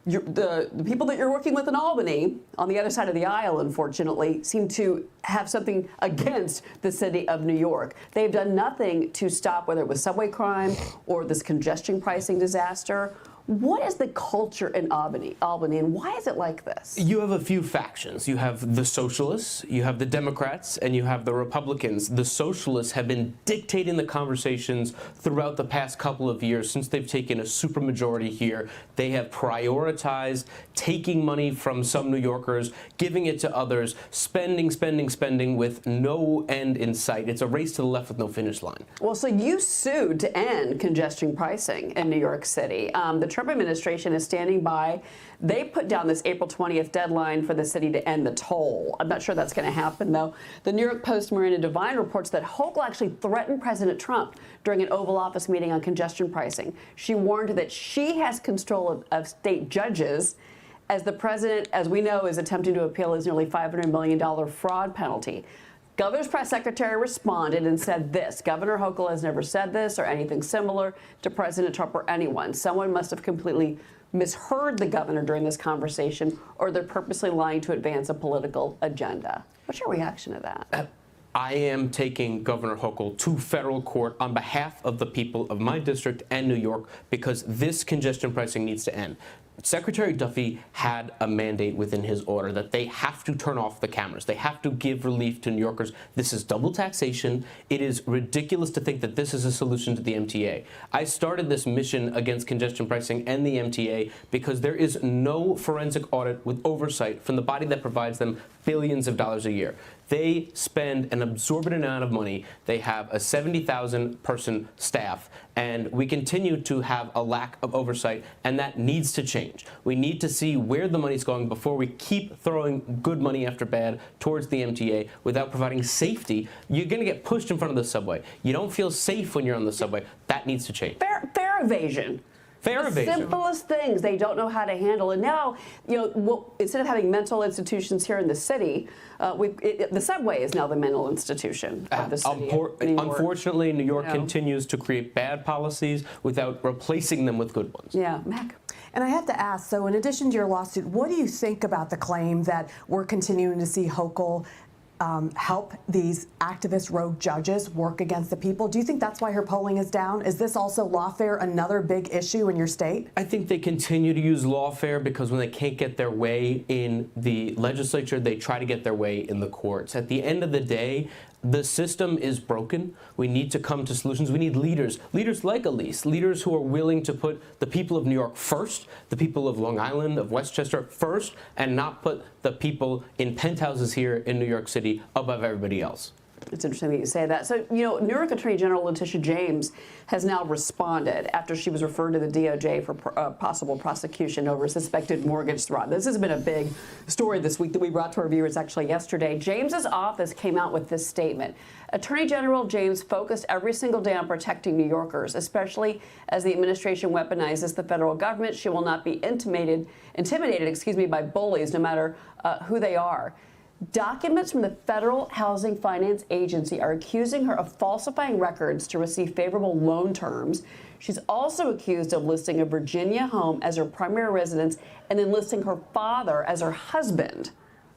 the people that you're working with in Albany, on the other side of the aisle, unfortunately, seem to have something against the city of New York. They've done nothing to stop whether it was subway crime or this congestion pricing disaster. What is the culture in Albany, and why is it like this? You have a few factions. You have the socialists, you have the Democrats, and you have the Republicans. The socialists have been dictating the conversations throughout the past couple of years since they've taken a supermajority here. They have prioritized taking money from some New Yorkers, giving it to others, spending with no end in sight. It's a race to the left with no finish line. Well, so you sued to end congestion pricing in New York City. The Trump administration is standing by. They put down this April 20th deadline for the city to end the toll. I'm not sure that's going to happen, though. The New York Post Marina Devine reports that Hochul actually threatened President Trump during an Oval Office meeting on congestion pricing. She warned that she has control of state judges, as the president, as we know, is attempting to appeal his nearly $500 million fraud penalty. Governor's press secretary responded and said this: Governor Hochul has never said this or anything similar to President Trump or anyone. Someone must have completely misheard the governor during this conversation, or they're purposely lying to advance a political agenda. What's your reaction to that? I am taking Governor Hochul to federal court on behalf of the people of my district and New York, because this congestion pricing needs to end. Secretary Duffy had a mandate within his order that they have to turn off the cameras. They have to give relief to New Yorkers. This is double taxation. It is ridiculous to think that this is a solution to the MTA. I started this mission against congestion pricing and the MTA because there is no forensic audit with oversight from the body that provides them billions of dollars a year. They spend an absorbent amount of money. They have a 70,000 person staff, and we continue to have a lack of oversight, and that needs to change. We need to see where the money's going before we keep throwing good money after bad towards the MTA without providing safety. You're going to get pushed in front of the subway. You don't feel safe when you're on the subway. That needs to change. Fair evasion. Fair evasion. Simplest things they don't know how to handle. And now, instead of having mental institutions here in the city, the subway is now the mental institution of the city. Unfortunately, New York continues to create bad policies without replacing them with good ones. Yeah, Mac. And I have to ask, so in addition to your lawsuit, what do you think about the claim that we're continuing to see Hochul help these activist rogue judges work against the people? Do you think that's why her polling is down? Is this also lawfare another big issue in your state? I think they continue to use lawfare because when they can't get their way in the legislature, they try to get their way in the courts. At the end of the day, the system is broken. We need to come to solutions. We need leaders like Elise, leaders who are willing to put the people of New York first, the people of Long Island, of Westchester first, and not put the people in penthouses here in New York City above everybody else. It's interesting that you say that. So, New York Attorney General Letitia James has now responded after she was referred to the DOJ for possible prosecution over suspected mortgage fraud. This has been a big story this week that we brought to our viewers actually yesterday. James's office came out with this statement. Attorney General James focused every single day on protecting New Yorkers, especially as the administration weaponizes the federal government. She will not be intimidated, by bullies, no matter who they are. Documents from the Federal Housing Finance Agency are accusing her of falsifying records to receive favorable loan terms. She's also accused of listing a Virginia home as her primary residence and then listing her father as her husband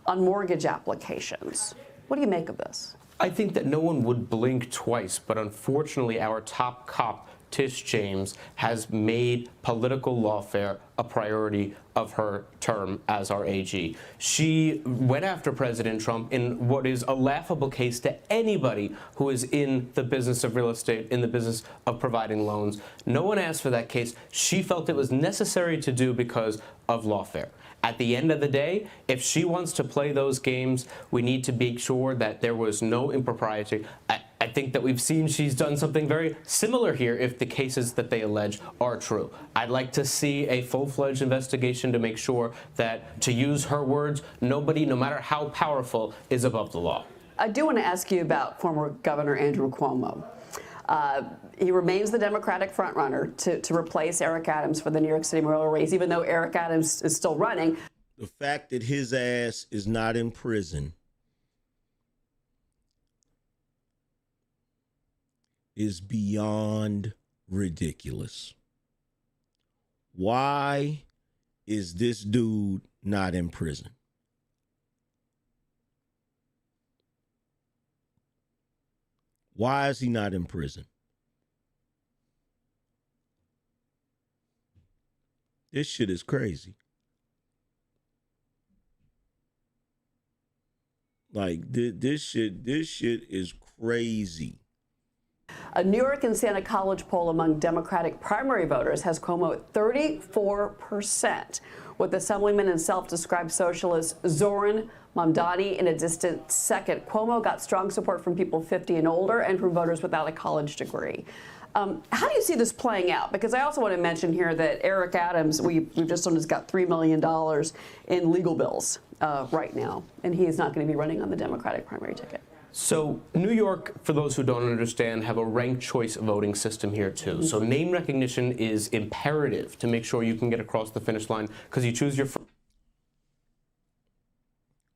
on mortgage applications. What do you make of this? I think that no one would blink twice, but unfortunately our top cop, Tish James, has made political lawfare a priority of her term as our AG. She went after President Trump in what is a laughable case to anybody who is in the business of real estate, in the business of providing loans. No one asked for that case. She felt it was necessary to do because of lawfare. At the end of the day, if she wants to play those games, we need to make sure that there was no impropriety. I think that we've seen she's done something very similar here if the cases that they allege are true. I'd like to see a full-fledged investigation to make sure that, to use her words, nobody, no matter how powerful, is above the law. I do want to ask you about former Governor Andrew Cuomo. He remains the Democratic frontrunner to replace Eric Adams for the New York City mayoral race, even though Eric Adams is still running. The fact that his ass is not in prison is beyond ridiculous. Why is this dude not in prison? Why is he not in prison? This shit is crazy. Like, this shit is crazy. A New York and Santa College poll among Democratic primary voters has Cuomo at 34%, with Assemblyman and self-described socialist Zoran Mamdani in a distant second. Cuomo got strong support from people 50 and older and from voters without a college degree. How do you see this playing out? Because I also want to mention here that Eric Adams, we've just learned, has got $3 million in legal bills right now, and he is not going to be running on the Democratic primary ticket. So New York, for those who don't understand, have a ranked choice voting system here too. So name recognition is imperative to make sure you can get across the finish line because you choose your...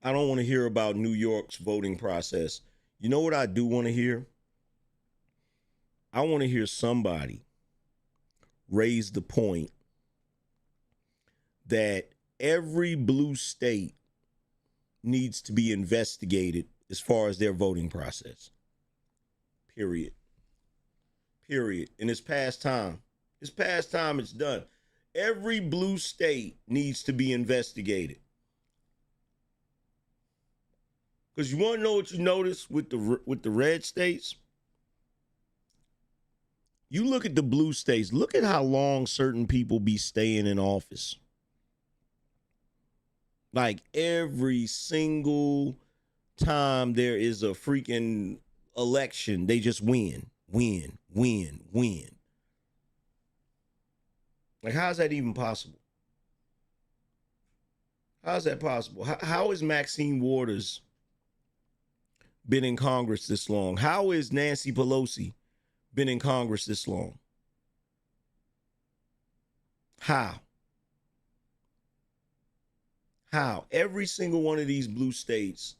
I don't want to hear about New York's voting process. You know what I do want to hear? I want to hear somebody raise the point that every blue state needs to be investigated as far as their voting process. Period. Period. And it's past time. It's past time. It's done. Every blue state needs to be investigated. Because you want to know what you notice with the red states? You look at the blue states, look at how long certain people be staying in office. Like every single time there is a freaking election, they just win. Like, how is that even possible? How is that possible? How is Maxine Waters been in Congress this long? How is Nancy Pelosi been in Congress this long? How? Every single one of these blue states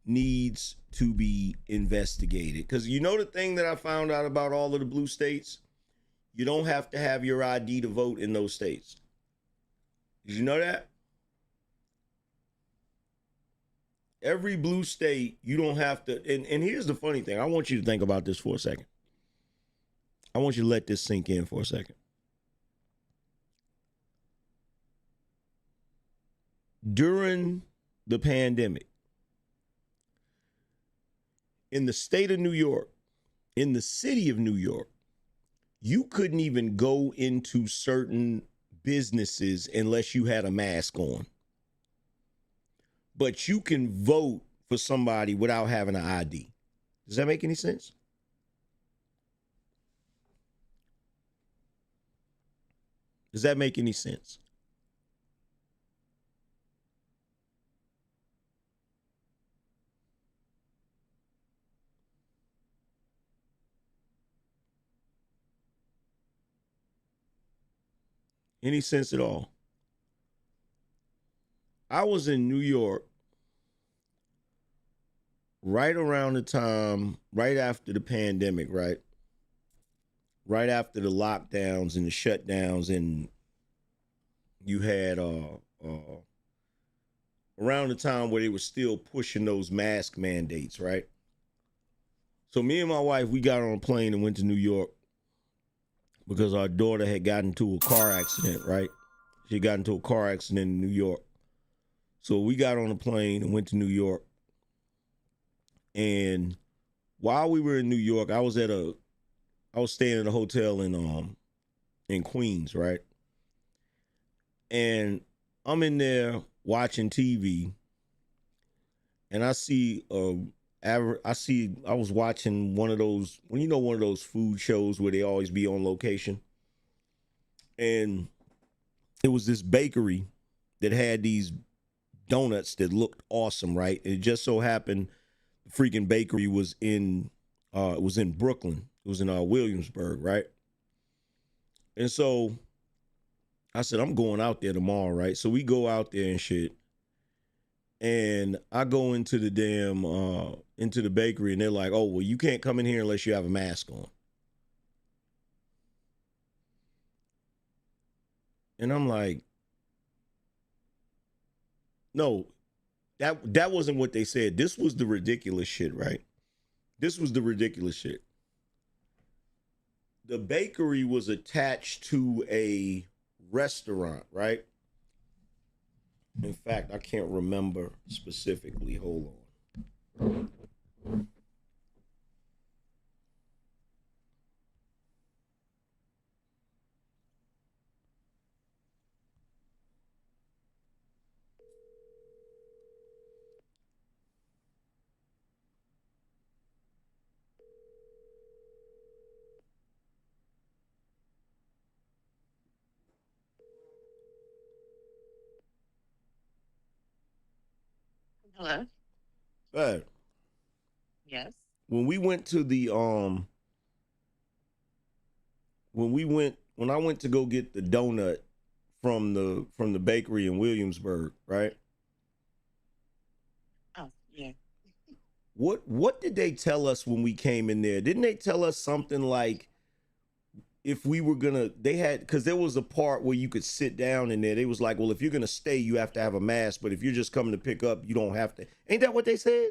needs to be investigated. Because you know the thing that I found out about all of the blue states? You don't have to have your ID to vote in those states. Did you know that? Every blue state, you don't have to. And here's the funny thing. I want you to think about this for a second. I want you to let this sink in for a second. During the pandemic, in the state of New York, in the city of New York, you couldn't even go into certain businesses unless you had a mask on. But you can vote for somebody without having an ID. Does that make any sense? Does that make any sense? Any sense at all? I was in New York right around the time, right after the pandemic, right? Right after the lockdowns and the shutdowns, and you had around the time where they were still pushing those mask mandates, right? So me and my wife, we got on a plane and went to New York because our daughter had gotten into a car accident, right? She got into a car accident in New York. So we got on a plane and went to New York. And while we were in New York, I was staying at a hotel in Queens, right? And I'm in there watching TV, and I was watching one of those, one of those food shows where they always be on location. And it was this bakery that had these donuts that looked awesome, right? It just so happened the freaking bakery was in Brooklyn. It was in Williamsburg, right? And so I said, I'm going out there tomorrow, right? So we go out there and shit. And I go into the into the bakery, and they're like, oh, well, you can't come in here unless you have a mask on. And I'm like, no, that wasn't what they said. This was the ridiculous shit, right? This was the ridiculous shit. The bakery was attached to a restaurant, right? In fact, I can't remember specifically. Hold on. Hello. But Yes. when we went to the when I went to go get the donut from the bakery in Williamsburg, right? Oh, yeah. What did they tell us when we came in there? Didn't they tell us something like if we were gonna, they had, because there was a part where you could sit down in there. They was like, well, if you're gonna stay, you have to have a mask, but if you're just coming to pick up, you don't have to. Ain't that what they said?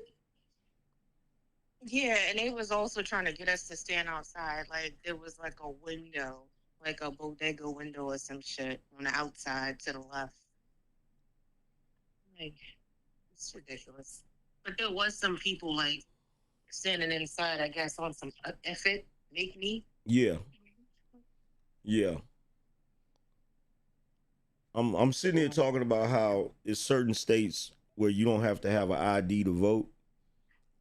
Yeah, and they was also trying to get us to stand outside. Like there was like a window, like a bodega window or some shit on the outside to the left. Like it's ridiculous. But there was some people like standing inside, I guess, on some F it, make me. Yeah. Yeah. I'm sitting here talking about how it's certain states where you don't have to have an ID to vote.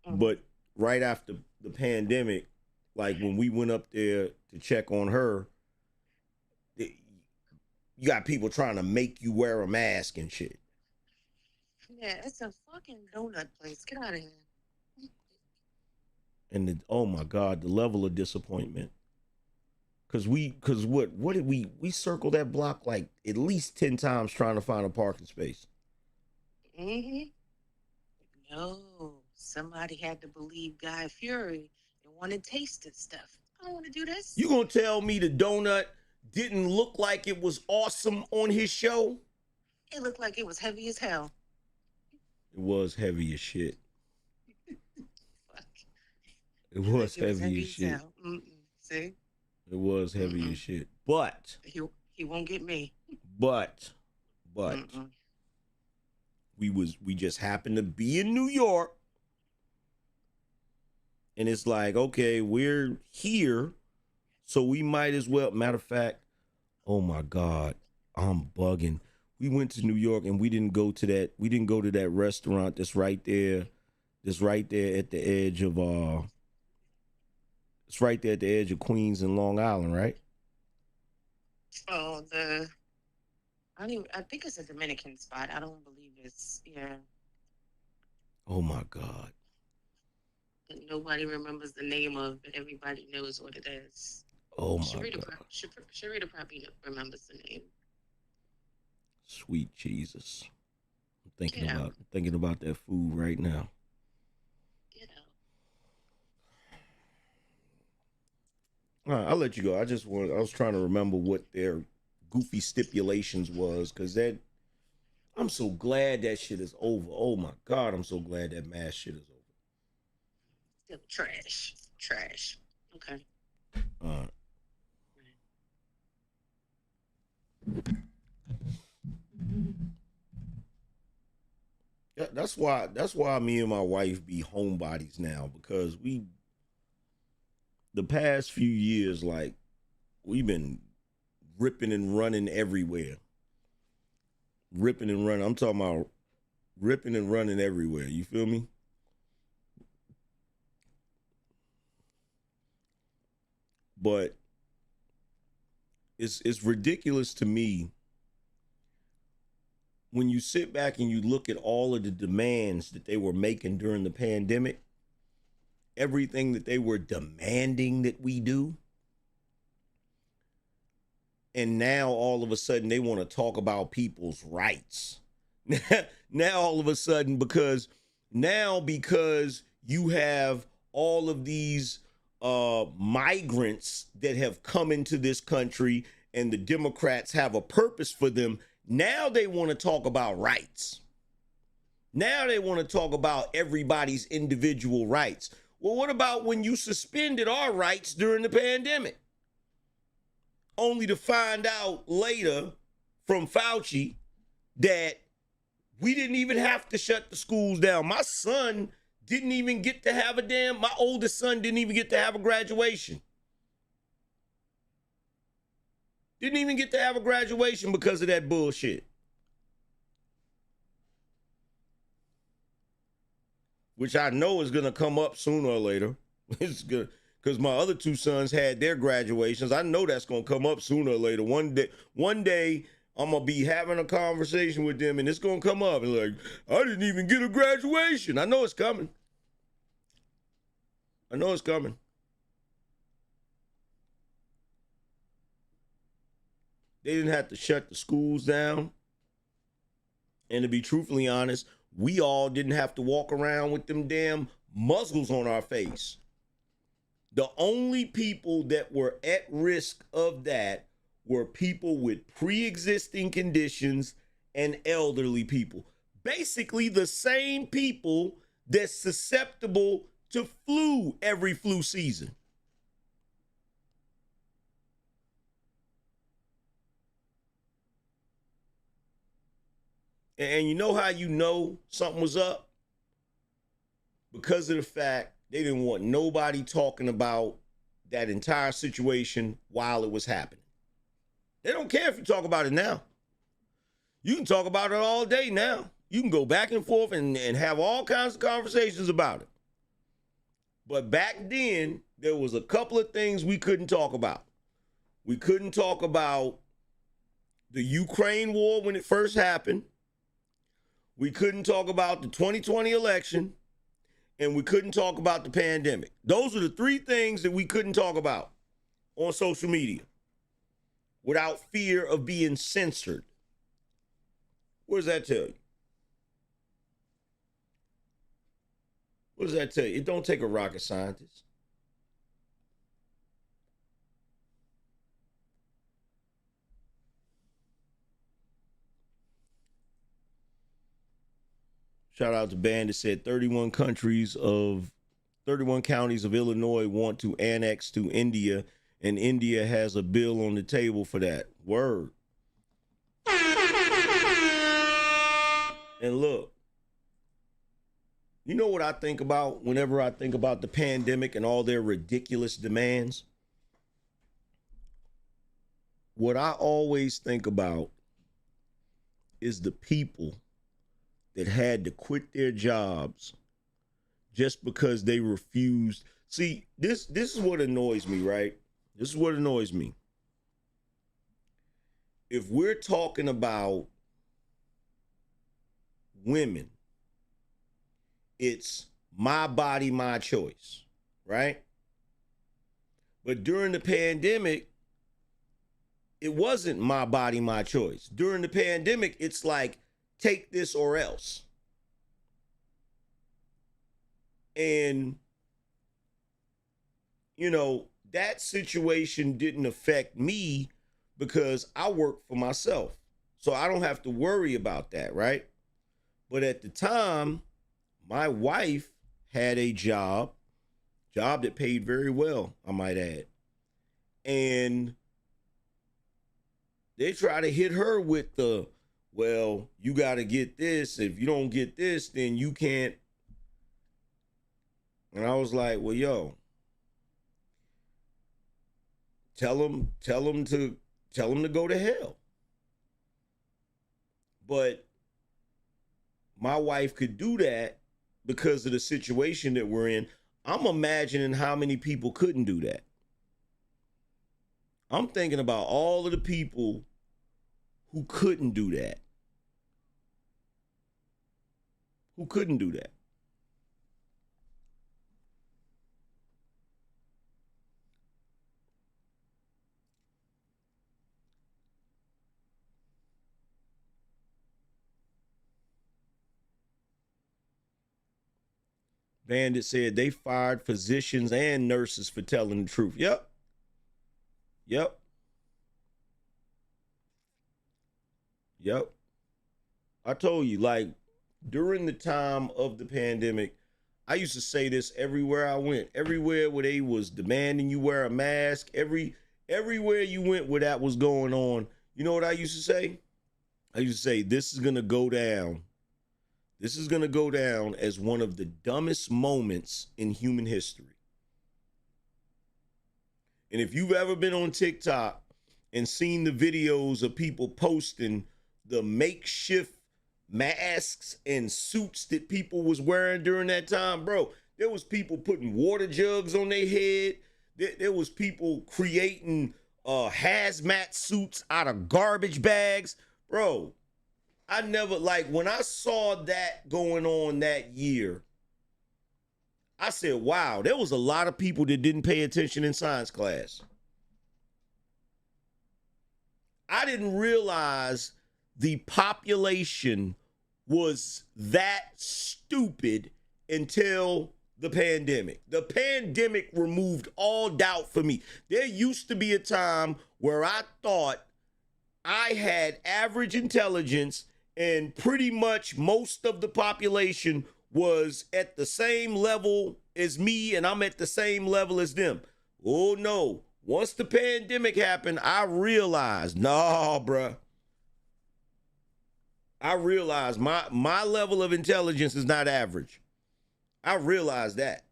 But right after the pandemic, like when we went up there to check on her, you got people trying to make you wear a mask and shit. Yeah, it's a fucking donut place. Get out of here. And oh my God, the level of disappointment. Cause what did we circled that block like at least 10 times trying to find a parking space. Mm-hmm. No, somebody had to believe Guy Fury and want to taste this stuff. I don't want to do this. You gonna tell me the donut didn't look like it was awesome on his show? It looked like it was heavy as hell. It was heavy as shit. It was heavy as shit. See? It was heavy as shit. But he won't get me. But we just happened to be in New York. And it's like, okay, we're here, so we might as well. Matter of fact, oh my God, I'm bugging. We went to New York and we didn't go to that restaurant that's right there at the edge of it's right there at the edge of Queens and Long Island, right? Oh, I think it's a Dominican spot. I don't believe it's, yeah. Oh my God. Nobody remembers the name of it. Everybody knows what it is. Oh my God. Sharita probably remembers the name. Sweet Jesus. I'm thinking about that food right now. All right, I'll let you go. I was trying to remember what their goofy stipulations was, because I'm so glad that shit is over. Oh my God, I'm so glad that mask shit is over. Still trash. Okay. Uh, that's why me and my wife be homebodies now, because the past few years, like, we've been ripping and running everywhere. Ripping and running. I'm talking about ripping and running everywhere. You feel me? But it's ridiculous to me when you sit back and you look at all of the demands that they were making during the pandemic, everything that they were demanding that we do. And now all of a sudden they want to talk about people's rights. Now all of a sudden, because you have all of these migrants that have come into this country and the Democrats have a purpose for them, now they want to talk about rights. Now they want to talk about everybody's individual rights. Well, what about when you suspended our rights during the pandemic? Only to find out later from Fauci that we didn't even have to shut the schools down. My son didn't even get to have my oldest son didn't even get to have a graduation. Didn't even get to have a graduation because of that bullshit. Which I know is going to come up sooner or later. It's good. Because my other two sons had their graduations. I know that's going to come up sooner or later. One day, I'm going to be having a conversation with them and it's going to come up. And like, I didn't even get a graduation. I know it's coming. I know it's coming. They didn't have to shut the schools down. And to be truthfully honest, we all didn't have to walk around with them damn muzzles on our face. The only people that were at risk of that were people with pre-existing conditions and elderly people. Basically the same people that's susceptible to flu every flu season. And you know how you know something was up? Because of the fact they didn't want nobody talking about that entire situation while it was happening. They don't care if you talk about it now. You can talk about it all day now. You can go back and forth and have all kinds of conversations about it. But back then, there was a couple of things we couldn't talk about. We couldn't talk about the Ukraine war when it first happened. We couldn't talk about the 2020 election. And we couldn't talk about the pandemic. Those are the three things that we couldn't talk about on social media without fear of being censored. What does that tell you? What does that tell you? It don't take a rocket scientist. Shout out to Band that said 31 counties of Illinois want to annex to India, and India has a bill on the table for that. Word. And look, you know what I think about whenever I think about the pandemic and all their ridiculous demands? What I always think about is the people that had to quit their jobs just because they refused. See, this is what annoys me, right? This is what annoys me. If we're talking about women, it's my body, my choice, right? But during the pandemic, it wasn't my body, my choice. During the pandemic, it's like, take this or else. And, you know, that situation didn't affect me because I work for myself. So I don't have to worry about that, right? But at the time, my wife had a job that paid very well, I might add. And they try to hit her with the, well, you got to get this. If you don't get this, then you can't. And I was like, well, yo, tell them to go to hell. But my wife could do that because of the situation that we're in. I'm imagining how many people couldn't do that. I'm thinking about all of the people who couldn't do that. Who couldn't do that. Bandit said they fired physicians and nurses for telling the truth. Yep. I told you, like, during the time of the pandemic, I used to say this everywhere I went. Everywhere where they was demanding you wear a mask, everywhere you went where that was going on, you know what I used to say? I used to say, this is going to go down. This is going to go down as one of the dumbest moments in human history. And if you've ever been on TikTok and seen the videos of people posting the makeshift masks and suits that people was wearing during that time, bro, there was people putting water jugs on their head. There was people creating hazmat suits out of garbage bags. Bro, I never, like, when I saw that going on that year, I said, wow, there was a lot of people that didn't pay attention in science class. I didn't realize the population was that stupid until the pandemic. The pandemic removed all doubt for me. There used to be a time where I thought I had average intelligence and pretty much most of the population was at the same level as me and I'm at the same level as them. Oh no. Once the pandemic happened, I realized, nah, bruh. I realized my level of intelligence is not average. I realized that.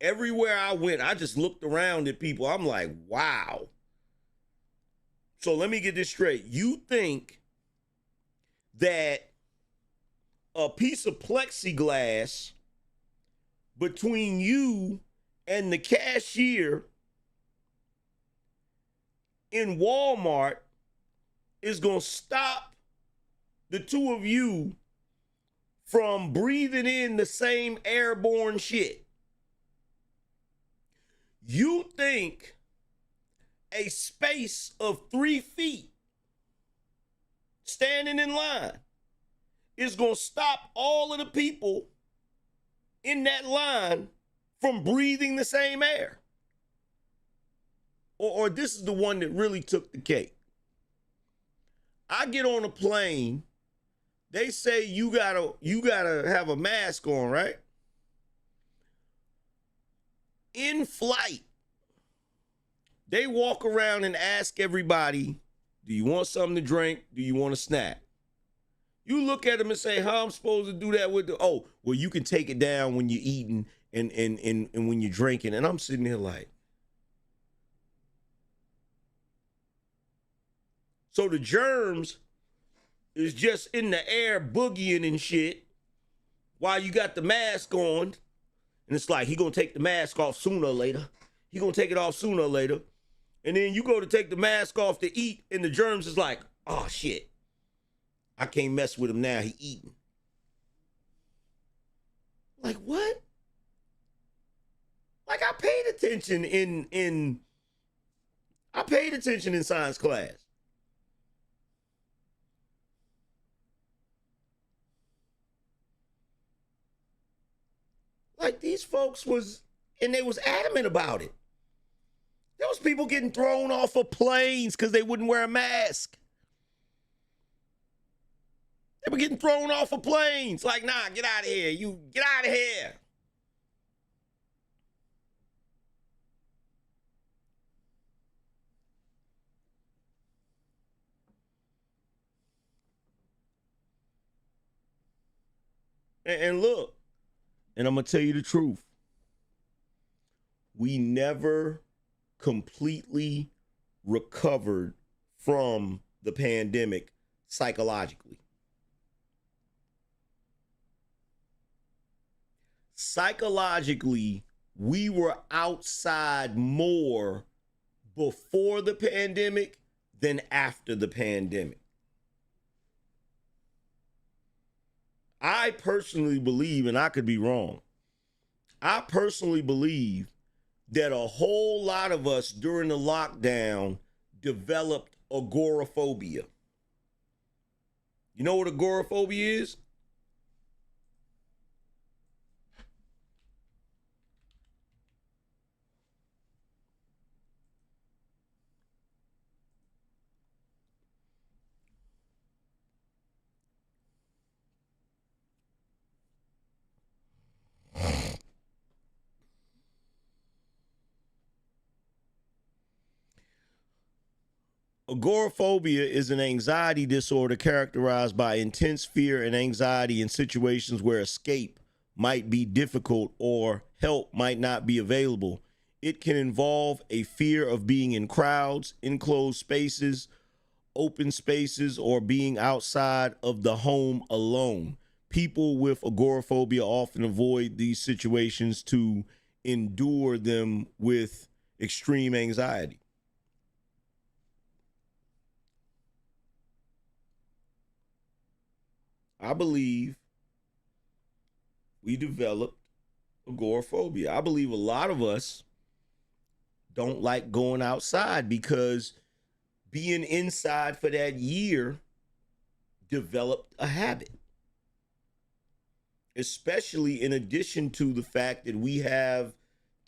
Everywhere I went, I just looked around at people. I'm like, wow. So let me get this straight. You think that a piece of plexiglass between you and the cashier in Walmart is going to stop the two of you from breathing in the same airborne shit? You think a space of 3 feet standing in line is going to stop all of the people in that line from breathing the same air? Or this is the one that really took the cake. I get on a plane. They say you gotta have a mask on, right? In flight, they walk around and ask everybody, do you want something to drink? Do you want a snack? You look at them and say, how I'm supposed to do that with the, oh, well, you can take it down when you're eating and when you're drinking. And I'm sitting there like, so the germs is just in the air boogieing and shit while you got the mask on. And it's like, he gonna take the mask off sooner or later. He gonna take it off sooner or later. And then you go to take the mask off to eat, and the germs is like, oh shit, I can't mess with him now, he eating. Like, what? Like, I paid attention in science class. Like, these folks was, and they was adamant about it. There was people getting thrown off of planes because they wouldn't wear a mask. They were getting thrown off of planes. Like, nah, get out of here. You get out of here. And look, and I'm going to tell you the truth. We never completely recovered from the pandemic psychologically. Psychologically, we were outside more before the pandemic than after the pandemic. I personally believe, and I could be wrong, I personally believe that a whole lot of us during the lockdown developed agoraphobia. You know what agoraphobia is? Agoraphobia is an anxiety disorder characterized by intense fear and anxiety in situations where escape might be difficult or help might not be available. It can involve a fear of being in crowds, enclosed spaces, open spaces, or being outside of the home alone. People with agoraphobia often avoid these situations to endure them with extreme anxiety. I believe we developed agoraphobia. I believe a lot of us don't like going outside because being inside for that year developed a habit. Especially in addition to the fact that we have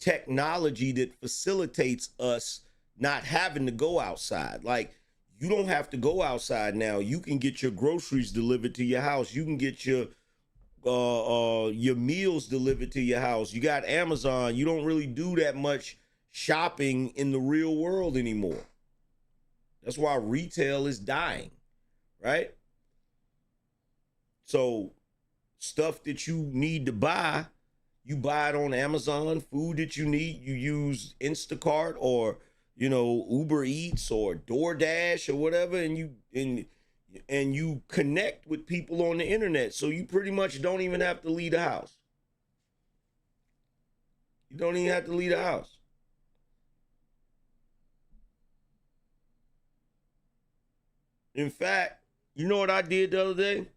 technology that facilitates us not having to go outside. Like, you don't have to go outside now. You can get your groceries delivered to your house. You can get your meals delivered to your house. You got Amazon. You don't really do that much shopping in the real world anymore. That's why retail is dying, right? So stuff that you need to buy, you buy it on Amazon. Food that you need, you use Instacart or Uber Eats or DoorDash or whatever, and you connect with people on the internet. So you pretty much don't even have to leave the house. You don't even have to leave the house. In fact, you know what I did the other day?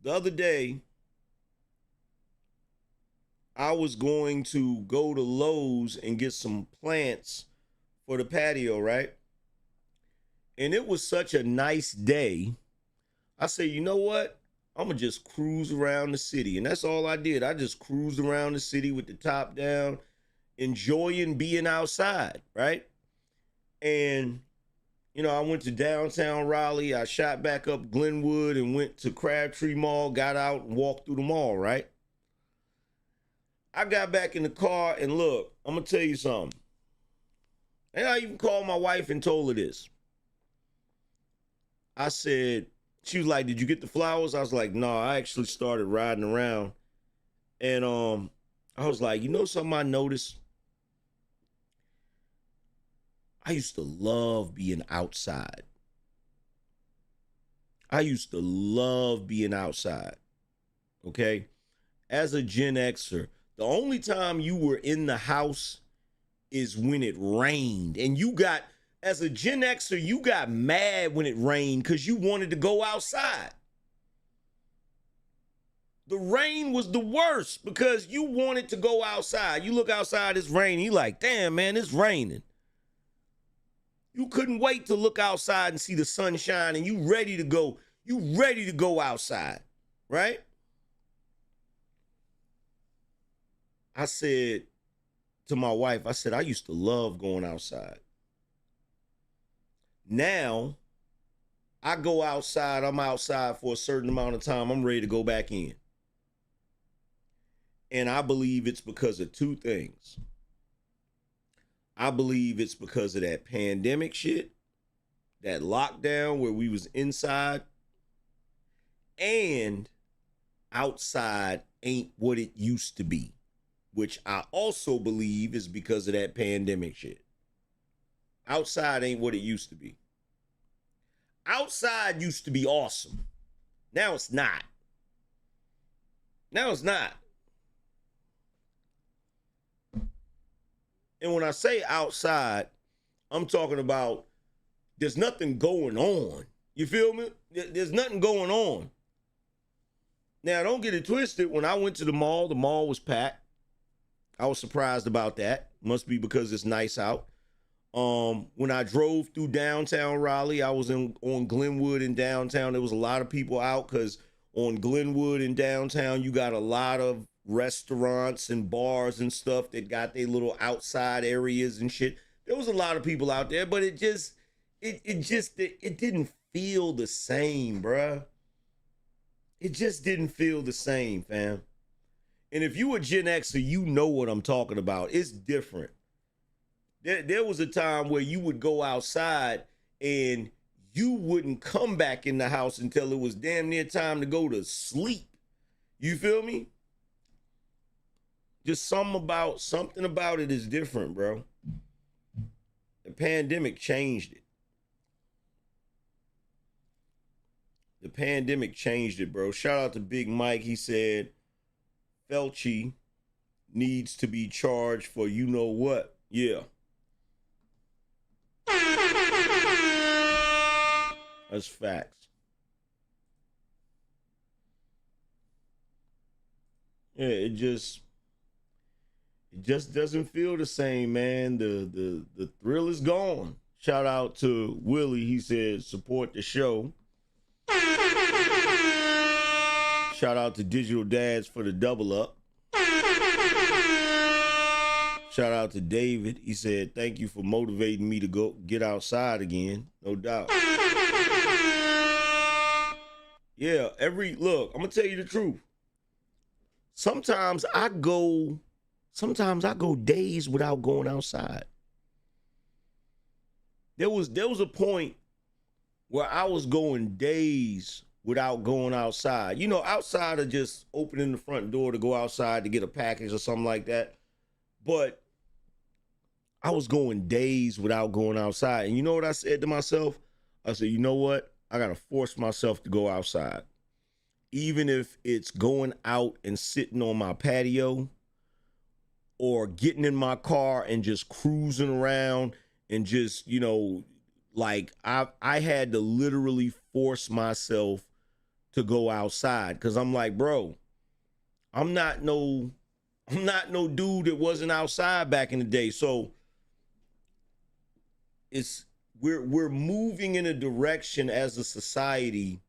The other day, I was going to go to Lowe's and get some plants for the patio, right? And it was such a nice day. I said, you know what? I'm going to just cruise around the city. And that's all I did. I just cruised around the city with the top down, enjoying being outside, right? And, I went to downtown Raleigh. I shot back up Glenwood and went to Crabtree Mall, got out and walked through the mall, right? I got back in the car and look, I'm going to tell you something. And I even called my wife and told her this. I said, she was like, did you get the flowers? I was like, no, I actually started riding around. And I was like, something I noticed? I used to love being outside. Okay? As a Gen Xer, the only time you were in the house is when it rained. And as a Gen Xer, you got mad when it rained because you wanted to go outside. The rain was the worst because you wanted to go outside. You look outside, it's raining. You like, damn, man, it's raining. You couldn't wait to look outside and see the sunshine and you ready to go. You ready to go outside, right? I said to my wife, I said, I used to love going outside. Now, I go outside, I'm outside for a certain amount of time, I'm ready to go back in. And I believe it's because of two things. I believe it's because of that pandemic shit, that lockdown where we was inside, and outside ain't what it used to be, which I also believe is because of that pandemic shit. Outside ain't what it used to be. Outside used to be awesome. Now it's not. Now it's not. And when I say outside, I'm talking about there's nothing going on. You feel me? There's nothing going on. Now, don't get it twisted. When I went to the mall was packed. I was surprised about that. Must be because it's nice out. When I drove through downtown Raleigh, I was on Glenwood in downtown. There was a lot of people out because on Glenwood in downtown, you got a lot of restaurants and bars and stuff that got their little outside areas and shit. There was a lot of people out there, but it didn't feel the same, bruh. It just didn't feel the same, fam. And if you a Gen Xer, you know what I'm talking about. It's different. There was a time where you would go outside and you wouldn't come back in the house until it was damn near time to go to sleep. You feel me? Just something about it is different, bro. The pandemic changed it. The pandemic changed it, bro. Shout out to Big Mike. He said Fauci needs to be charged for you know what. Yeah. That's facts. Yeah, it just doesn't feel the same, man. The thrill is gone. Shout out to Willie. He said support the show. Shout out to Digital Dads for the double up. Shout out to David. He said, thank you for motivating me to go get outside again. No doubt. Yeah, look, I'm going to tell you the truth. Sometimes I go days without going outside. There was a point where I was going days without going outside. You know, outside of just opening the front door to go outside to get a package or something like that. But I was going days without going outside. And you know what I said to myself? I said, you know what? I got to force myself to go outside. Even if it's going out and sitting on my patio or getting in my car and just cruising around and just, you know, like I had to literally force myself to go outside because I'm like, bro, I'm not no dude that wasn't outside back in the day. So we're moving in a direction as a society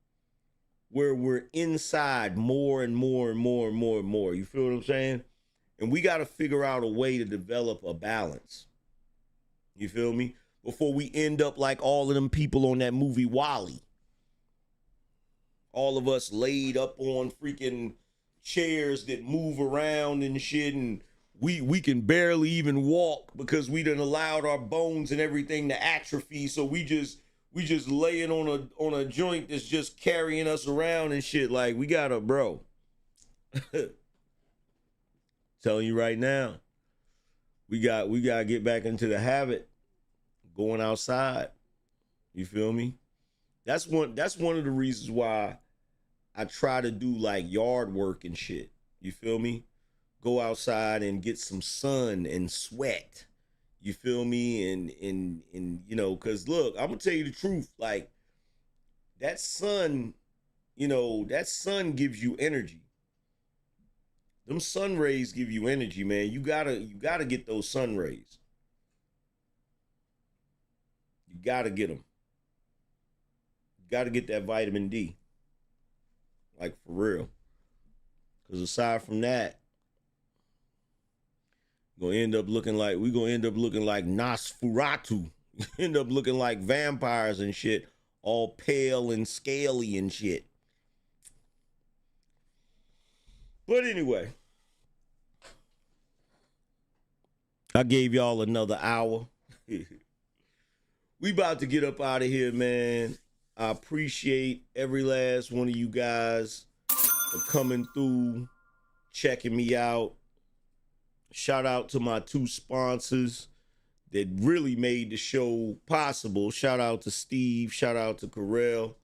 where we're inside more and more and more and more and more. You feel what I'm saying? And we got to figure out a way to develop a balance. You feel me? Before we end up like all of them people on that movie WALL-E. All of us laid up on freaking chairs that move around and shit, and we can barely even walk because we done allowed our bones and everything to atrophy. So we just laying on a joint that's just carrying us around and shit. Like we gotta, bro. Telling you right now, we gotta get back into the habit going outside. You feel me? That's one of the reasons why I try to do like yard work and shit. You feel me? Go outside and get some sun and sweat. You feel me? And you know, cause look, I'm gonna tell you the truth. Like that sun, you know, that sun gives you energy. Them sun rays give you energy, man. You gotta get those sun rays. You gotta get them. You gotta get that vitamin D. Like for real. Cause aside from that, we're gonna end up looking like Nosferatu. End up looking like vampires and shit all pale and scaly and shit. But anyway, I gave y'all another hour. We about to get up out of here, man. I appreciate every last one of you guys for coming through, checking me out. Shout out to my 2 sponsors that really made the show possible. Shout out to Steve. Shout out to Carell.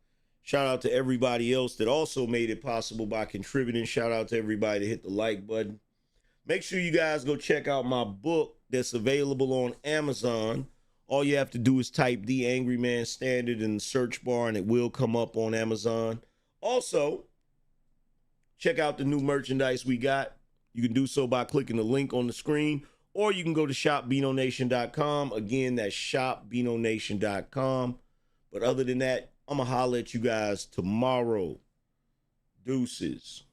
Shout out to everybody else that also made it possible by contributing. Shout out to everybody that hit the like button. Make sure you guys go check out my book that's available on Amazon. All you have to do is type The Angryman Standard in the search bar and it will come up on Amazon. Also, check out the new merchandise we got. You can do so by clicking the link on the screen, or you can go to shopBinoNation.com. Again, that's shopBinoNation.com. But other than that, I'm going to holler at you guys tomorrow. Deuces.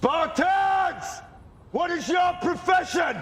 Spartans! What is your profession?